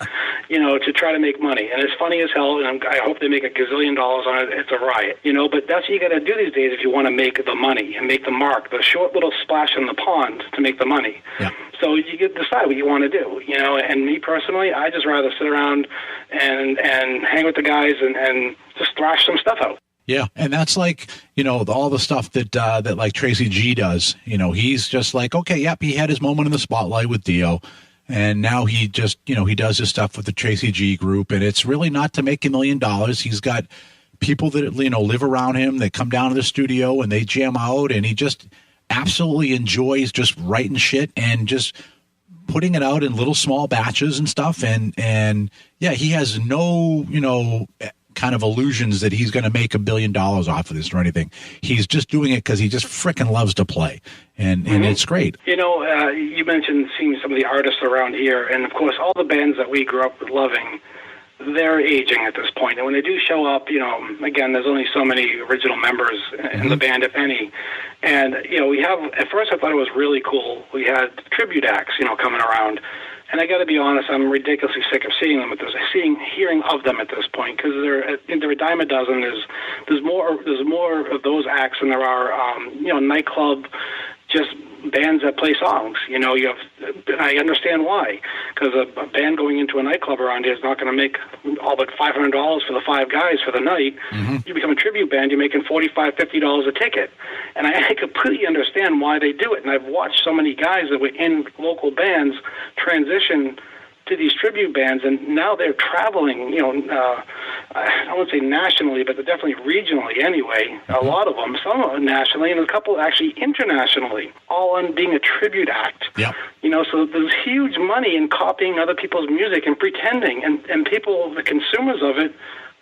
Speaker 4: to try to make money. And it's funny as hell, and I hope they make $1 gazillion on it. It's a riot, But that's what you got to do these days if you want to make the money and make the mark, the short little splash in the pond to make the money.
Speaker 3: Yeah.
Speaker 4: So you get to decide what you want to do, And me personally, I just rather sit around and hang with the guys and just thrash some stuff out.
Speaker 3: Yeah, and that's like, all the stuff that like Tracy G does. He's just like, okay, yep, he had his moment in the spotlight with Dio, and now he just, he does his stuff with the Tracy G group, and it's really not to make $1 million. He's got people that, live around him that come down to the studio and they jam out, and he just absolutely enjoys just writing shit and just putting it out in little small batches and stuff. And yeah, he has no, kind of illusions that he's going to make $1 billion off of this or anything. He's just doing it because he just frickin' loves to play. And it's great.
Speaker 4: You mentioned seeing some of the artists around here, and of course, all the bands that we grew up loving, they're aging at this point. And when they do show up, again, there's only so many original members in the band, if any. And, we have, at first I thought it was really cool. We had tribute acts, coming around. And I got to be honest, I'm ridiculously sick of seeing them hearing of them at this point, because they're a dime a dozen. There's more of those acts than there are, nightclub, just bands that play songs. And I understand why, because a band going into a nightclub around here is not going to make all but $500 for the 5 guys for the night. You become a tribute band, you're making $45, $50 a ticket. And I completely understand why they do it. And I've watched so many guys that were in local bands transition to these tribute bands, and now they're traveling, I wouldn't say nationally, but they're definitely regionally anyway, a lot of them, some of them nationally, and a couple actually internationally, all on being a tribute act.
Speaker 3: Yeah.
Speaker 4: So there's huge money in copying other people's music and pretending, and people, the consumers of it,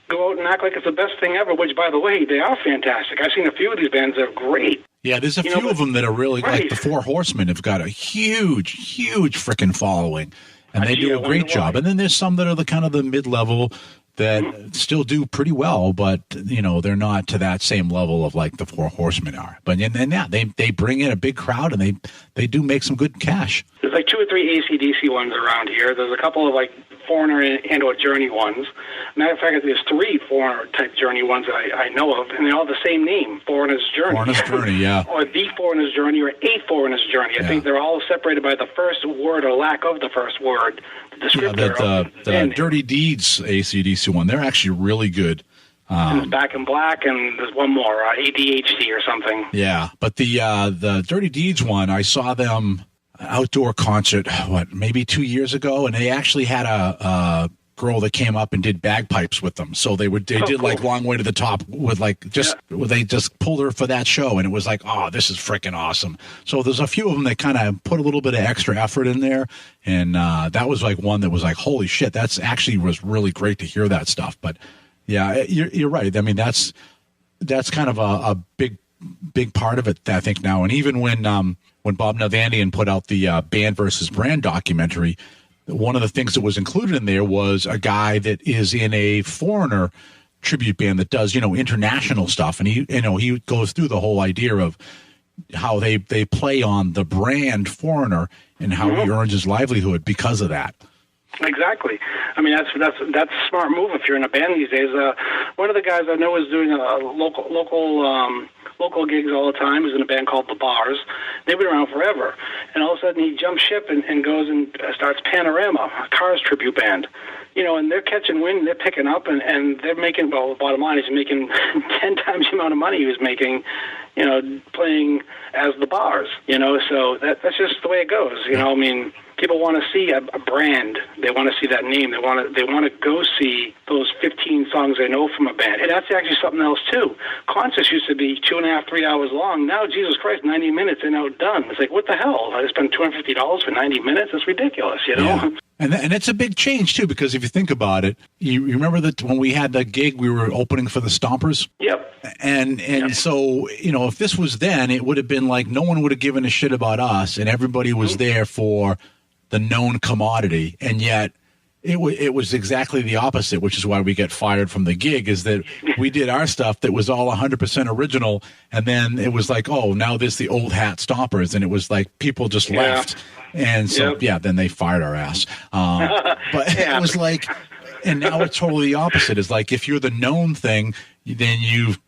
Speaker 4: go out and act like it's the best thing ever, which, by the way, they are fantastic. I've seen a few of these bands that are great.
Speaker 3: Yeah, there's a few of them that are really,
Speaker 4: right.
Speaker 3: Like the Four Horsemen have got a huge frickin' following. And they do a great job. And then there's some that are the kind of the mid-level that still do pretty well, but they're not to that same level of like the Four Horsemen are. But they bring in a big crowd, and they do make some good cash.
Speaker 4: There's like 2 or 3 AC/DC ones around here. There's a couple of like Foreigner and or Journey ones. Matter of fact, there's 3 Foreigner type Journey ones that I know of, and they all have the same name, Foreigner's Journey.
Speaker 3: Foreigner's Journey, yeah.
Speaker 4: Or the Foreigner's Journey, or a Foreigner's Journey. I think they're all separated by the first word or lack of the first word. The descriptor.
Speaker 3: The Dirty Deeds AC/DC one, they're actually really good.
Speaker 4: And it's Back in Black, and there's one more, ADHD or something.
Speaker 3: Yeah, but the Dirty Deeds one, I saw them outdoor concert, maybe 2 years ago, and they actually had a girl that came up and did bagpipes with them. So they did
Speaker 4: cool.
Speaker 3: like Long Way to the Top with they just pulled her for that show, and it was like, oh, this is freaking awesome. So there's a few of them that kind of put a little bit of extra effort in there, and that was like one that was like, holy shit, that's actually was really great to hear that stuff. But yeah, you're right. I mean, that's kind of a big part of it, I think, now. And even when Bob Nalvandian put out the Band versus Brand documentary, one of the things that was included in there was a guy that is in a Foreigner tribute band that does, international stuff. And he goes through the whole idea of how they play on the brand Foreigner and how he earns his livelihood because of that.
Speaker 4: Exactly. I mean, that's a smart move if you're in a band these days. One of the guys I know is doing a local gigs all the time. Is in a band called The Bars. They've been around forever. And all of a sudden he jumps ship and goes and starts Panorama, a Cars tribute band. And they're catching wind, they're picking up, and they're making, well, the bottom line is making 10 times the amount of money he was making, playing as The Bars, so that's just the way it goes. I mean, people want to see a brand. They want to see that name. They want to go see those 15 songs they know from a band. And that's actually something else too. Concerts used to be 2.5, 3 hours long. Now, Jesus Christ, 90 minutes and now done. It's like, what the hell? I spent $250 for 90 minutes? It's ridiculous,
Speaker 3: Yeah. And it's a big change too, because if you think about it, you remember that when we had that gig, we were opening for the Stompers.
Speaker 4: Yep.
Speaker 3: And so, if this was then, it would have been like no one would have given a shit about us, and everybody was there for the known commodity. And yet it was exactly the opposite, which is why we get fired from the gig, is that we did our stuff that was all 100% original. And then it was like, oh, now there's the old hat Stompers. And it was like people just left. And so, then they fired our ass. But it was like, and now it's totally the opposite. It's like, if you're the known thing, then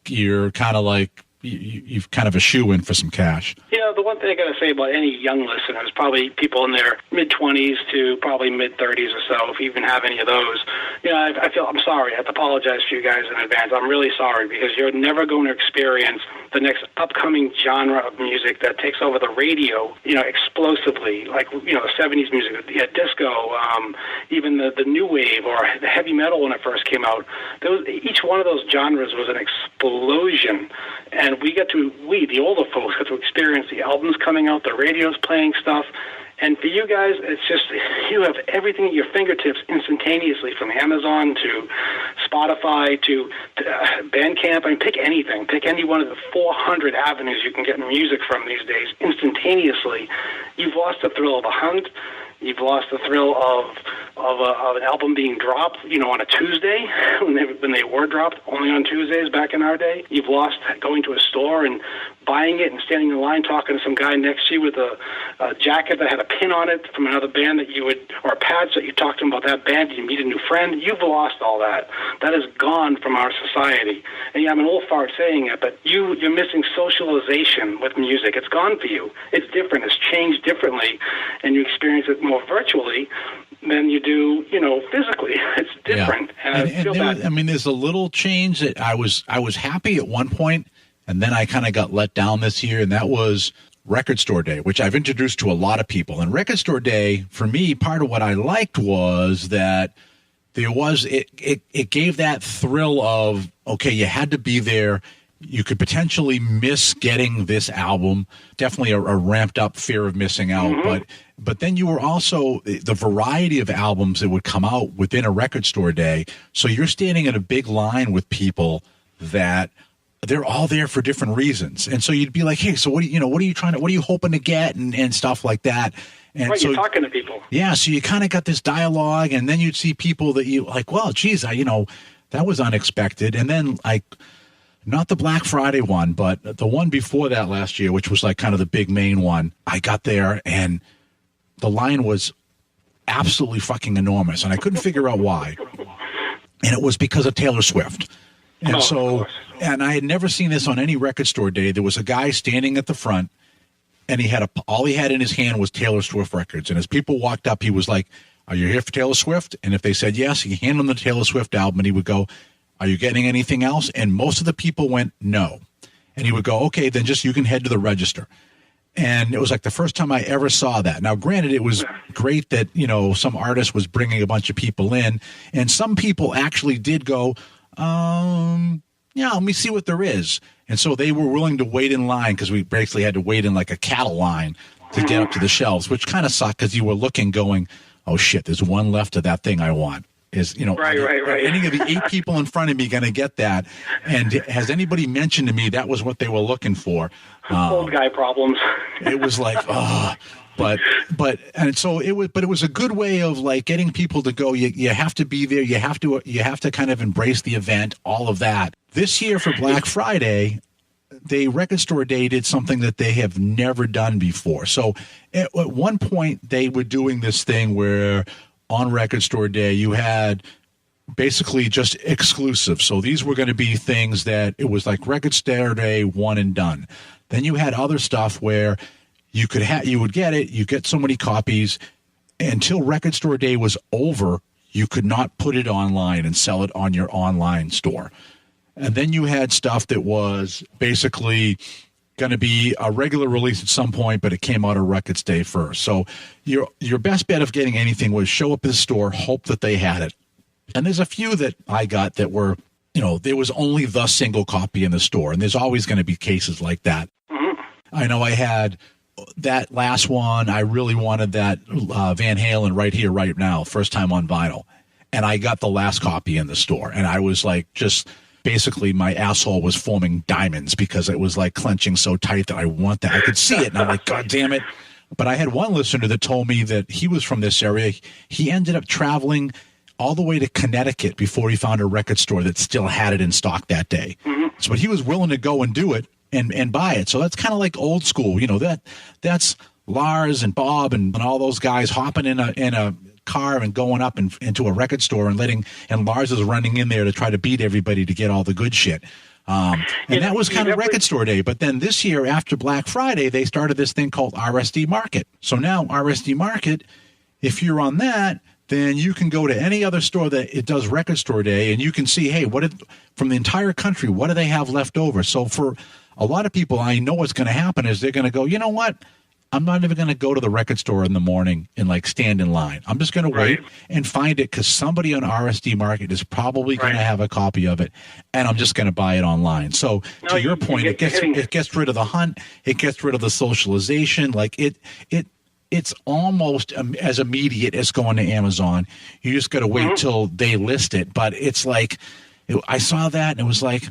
Speaker 3: you're kind of like, you've kind of a shoe-in for some cash.
Speaker 4: The one thing I got to say about any young listeners, probably people in their mid-20s to probably mid-30s or so, if you even have any of those, I'm sorry. I have to apologize to you guys in advance. I'm really sorry, because you're never going to experience the next upcoming genre of music that takes over the radio, explosively, like, the 70s music, disco, even the new wave or the heavy metal when it first came out. Each one of those genres was an explosion. And we, the older folks, got to experience the albums coming out, the radio's playing stuff. And for you guys, it's just, you have everything at your fingertips instantaneously, from Amazon to Spotify to Bandcamp. I mean, pick anything. Pick any one of the 400 avenues you can get music from these days instantaneously. You've lost the thrill of a hunt. You've lost the thrill of an album being dropped, on a Tuesday, when they were dropped only on Tuesdays back in our day. You've lost going to a store and buying it and standing in line talking to some guy next to you with a jacket that had a pin on it from another band or a patch that you talked to him about that band, you meet a new friend. You've lost all that. That is gone from our society. And I'm an old fart saying it, but you're missing socialization with music. It's gone for you. It's different. It's changed differently, and you experience it more virtually than you do, physically. It's different.
Speaker 3: Yeah. And there's a little change that I was happy at one point, and then I kind of got let down this year, and that was Record Store Day, which I've introduced to a lot of people. And Record Store Day, for me, part of what I liked was that it gave that thrill of, okay, you had to be there. You could potentially miss getting this album, definitely a ramped up fear of missing out. Mm-hmm. But then you were also the variety of albums that would come out within a Record Store Day. So you're standing in a big line with people that they're all there for different reasons. And so you'd be like, hey, so what are you hoping to get and stuff like that. And
Speaker 4: right,
Speaker 3: so
Speaker 4: you're talking to people.
Speaker 3: Yeah. So you kind of got this dialogue, and then you'd see people that you like, well, geez, that was unexpected. And then not the Black Friday one, but the one before that last year, which was like kind of the big main one, I got there and the line was absolutely fucking enormous, and I couldn't figure out why. And it was because of Taylor Swift. And and I had never seen this on any Record Store Day. There was a guy standing at the front, and all he had in his hand was Taylor Swift records. And as people walked up, he was like, "Are you here for Taylor Swift?" And if they said yes, he handed them the Taylor Swift album, and he would go, "Are you getting anything else?" And most of the people went, "No." And he would go, "Okay, then you can head to the register." And it was like the first time I ever saw that. Now, granted, it was great that, some artist was bringing a bunch of people in. And some people actually did go, let me see what there is. And so they were willing to wait in line because we basically had to wait in like a cattle line to get up to the shelves, which kind of sucked because you were looking going, oh, shit, there's one left of that thing I want.
Speaker 4: Right.
Speaker 3: Any of the 8 people in front of me going to get that? And has anybody mentioned to me that was what they were looking for?
Speaker 4: Old guy problems.
Speaker 3: It was like, but it was a good way of like getting people to go. You have to be there. You have to kind of embrace the event. All of that. This year for Black Friday, Record Store Day did something that they have never done before. So at one point they were doing this thing where on Record Store Day you had basically just exclusive. So these were going to be things that it was like Record Store Day one and done. Then you had other stuff where you would get it, you get so many copies until Record Store Day was over. You could not put it online and sell it on your online store. And then you had stuff that was basically going to be a regular release at some point, but it came out of Records Day first. So your best bet of getting anything was show up at the store, hope that they had it. And there's a few that I got that were, there was only the single copy in the store. And there's always going to be cases like that. Mm-hmm. I know I had that last one. I really wanted that Van Halen Right Here, Right Now, first time on vinyl. And I got the last copy in the store. And I was like, just basically my asshole was forming diamonds because it was like clenching so tight that I want that. I could see it. And I'm like, God damn it. But I had one listener that told me that he was from this area. He ended up traveling all the way to Connecticut before he found a record store that still had it in stock that day. Mm-hmm. So, but he was willing to go and do it and buy it. So that's kind of like old school. That's Lars and Bob and all those guys hopping in a car and going up into a record store and Lars is running in there to try to beat everybody to get all the good shit. And that was kind of Record Store Day. But then this year after Black Friday, they started this thing called RSD Market. So now RSD Market, if you're on that, then you can go to any other store that it does Record Store Day and you can see, hey, from the entire country, what do they have left over? So for a lot of people, I know what's going to happen is they're going to go, you know what? I'm not even going to go to the record store in the morning and like stand in line. I'm just going to wait and find it because somebody on RSD Market is probably going to have a copy of it, and I'm just going to buy it online. So to your point, it gets rid of the hunt, it gets rid of the socialization. Like it's almost as immediate as going to Amazon. You just got to wait till they list it, but it's like. I saw that and it was like,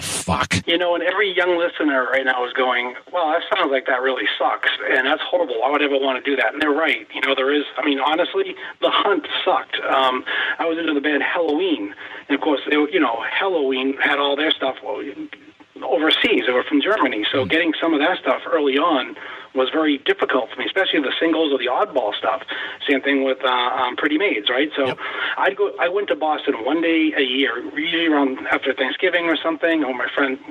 Speaker 3: fuck.
Speaker 4: And every young listener right now is going, well, that sounds like that really sucks, and that's horrible. Why would I ever want to do that? And they're right. There is, honestly, the hunt sucked. I was into the band Halloween, and of course, Halloween had all their stuff overseas. They were from Germany, so getting some of that stuff early on was very difficult for me, especially the singles or the oddball stuff. Same thing with Pretty Maids, right? So I went to Boston one day a year, usually around after Thanksgiving or something. One of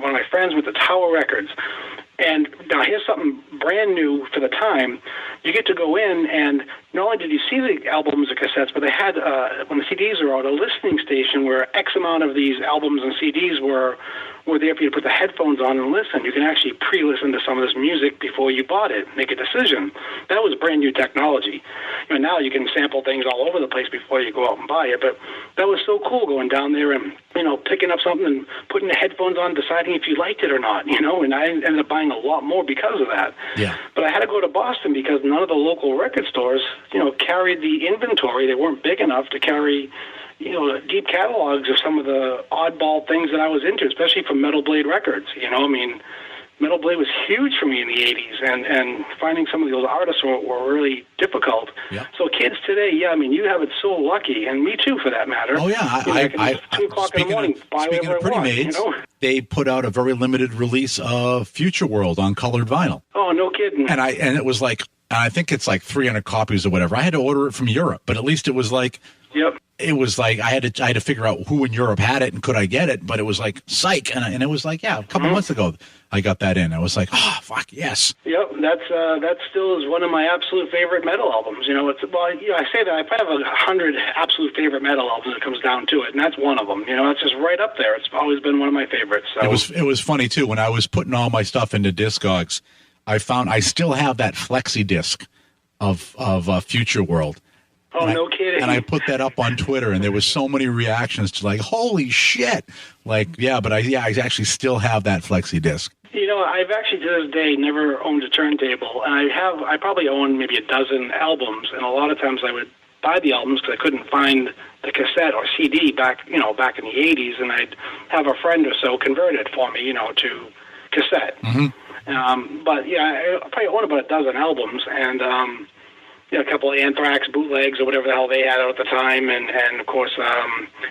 Speaker 4: my friends went to Tower Records. And now here's something brand new for the time. You get to go in, and not only did you see the albums or cassettes, but they had, when the CDs were out, a listening station where X amount of these albums and CDs were there for you to put the headphones on and listen. You can actually pre-listen to some of this music before you bought it, make a decision. That was brand new technology. Now you can sample things all over the place before you go out and buy it, but that was so cool going down there and, picking up something and putting the headphones on, deciding if you liked it or not, and I ended up buying a lot more because of that. Yeah. But I had to go to Boston because none of the local record stores, carried the inventory. They weren't big enough to carry deep catalogs of some of the oddball things that I was into, especially from Metal Blade Records. Metal Blade was huge for me in the 80s, and finding some of those artists were really difficult. Yeah. So kids today, you have it so lucky, and me too for that matter.
Speaker 3: Oh, yeah. I
Speaker 4: 2 o'clock in the morning, buy whatever I want.
Speaker 3: Maids, they put out a very limited release of Future World on colored vinyl.
Speaker 4: Oh, no kidding.
Speaker 3: And it was like, I think it's like 300 copies or whatever. I had to order it from Europe, but at least it was like...
Speaker 4: Yep.
Speaker 3: It was like I had to figure out who in Europe had it and could I get it, but it was like psych, and it was like a couple months ago I got that in. I was like, fuck yes.
Speaker 4: Yep, that still is one of my absolute favorite metal albums. I say that I probably have 100 absolute favorite metal albums. It comes down to it, and that's one of them. It's just right up there. It's always been one of my favorites. So.
Speaker 3: It was funny too when I was putting all my stuff into Discogs. I still have that flexi disc of Future World.
Speaker 4: Oh, no kidding.
Speaker 3: And I put that up on Twitter, and there was so many reactions to like, holy shit. Like, yeah, but I actually still have that flexi disc.
Speaker 4: You know, I've actually to this day never owned a turntable, and I probably own maybe a dozen albums, and a lot of times I would buy the albums because I couldn't find the cassette or CD back in the 80s, and I'd have a friend or so convert it for me, to cassette.
Speaker 3: Mm-hmm.
Speaker 4: But yeah, I probably own about a dozen albums, and a couple of Anthrax bootlegs or whatever the hell they had out at the time, and of course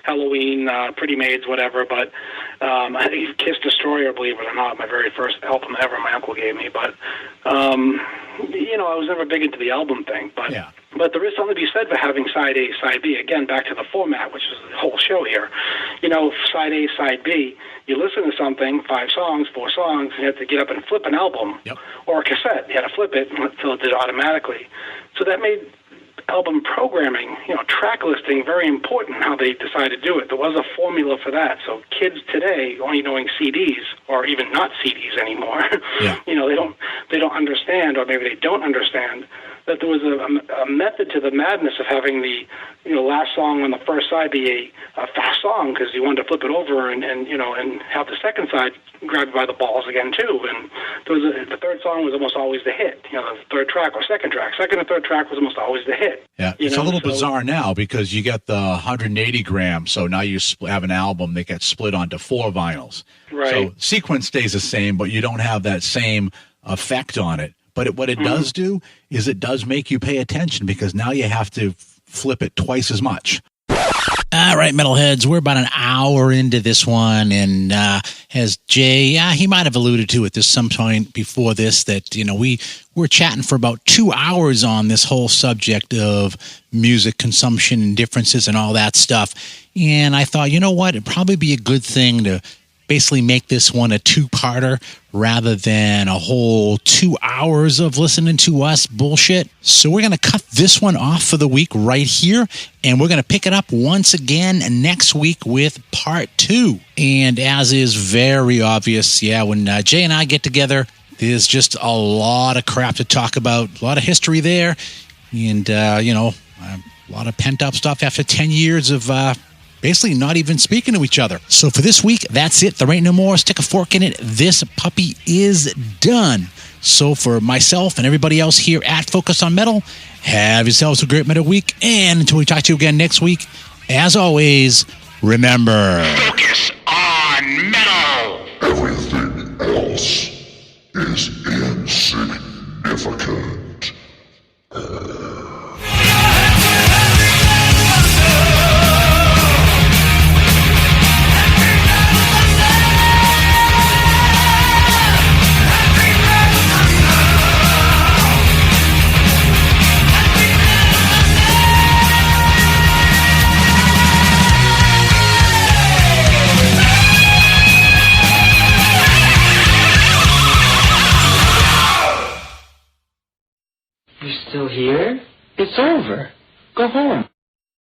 Speaker 4: Halloween, Pretty Maids, whatever. But I think Kiss Destroyer, believe it or not, my very first album ever my uncle gave me. But I was never big into the album thing. But
Speaker 3: yeah.
Speaker 4: But there is something to be said for having side A, side B. Again, back to the format, which is the whole show here. Side A, side B. You listen to something, 5 songs, 4 songs, and you have to get up and flip an album.
Speaker 3: Yep. Or
Speaker 4: a cassette. You had to flip it until it did automatically. So that made album programming, track listing, very important, how they decided to do it. There was a formula for that. So kids today, only knowing CDs, or even not CDs anymore,
Speaker 3: yeah.
Speaker 4: they don't understand, or maybe they don't understand, that there was a method to the madness of having the last song on the first side be a fast song, because you wanted to flip it over and have the second side grab you by the balls again too. And the third song was almost always the hit. The third track or second track. Second and third track was almost always the hit.
Speaker 3: Yeah, it's a little bizarre now because you get the 180 grams, so now you have an album that gets split onto 4 vinyls.
Speaker 4: Right.
Speaker 3: So sequence stays the same, but you don't have that same effect on it. But what it does do is it does make you pay attention, because now you have to flip it twice as much.
Speaker 2: All right, metalheads, we're about an hour into this one, and as Jay, he might have alluded to it some point before this, that we're chatting for about 2 hours on this whole subject of music consumption and differences and all that stuff. And I thought, you know what, it'd probably be a good thing to basically make this one a 2-parter rather than a whole 2 hours of listening to us bullshit. So we're going to cut this one off for the week right here, and we're going to pick it up once again next week with part 2. And as is very obvious, when Jay and I get together, there's just a lot of crap to talk about, a lot of history there, and, a lot of pent-up stuff after 10 years of basically not even speaking to each other. So for this week, that's it. There ain't no more. Stick a fork in it. This puppy is done. So for myself and everybody else here at Focus on Metal, have yourselves a great metal week. And until we talk to you again next week, as always, remember...
Speaker 1: Focus on Metal!
Speaker 5: Everything else is insignificant.
Speaker 6: You're still here? It's over. Go home.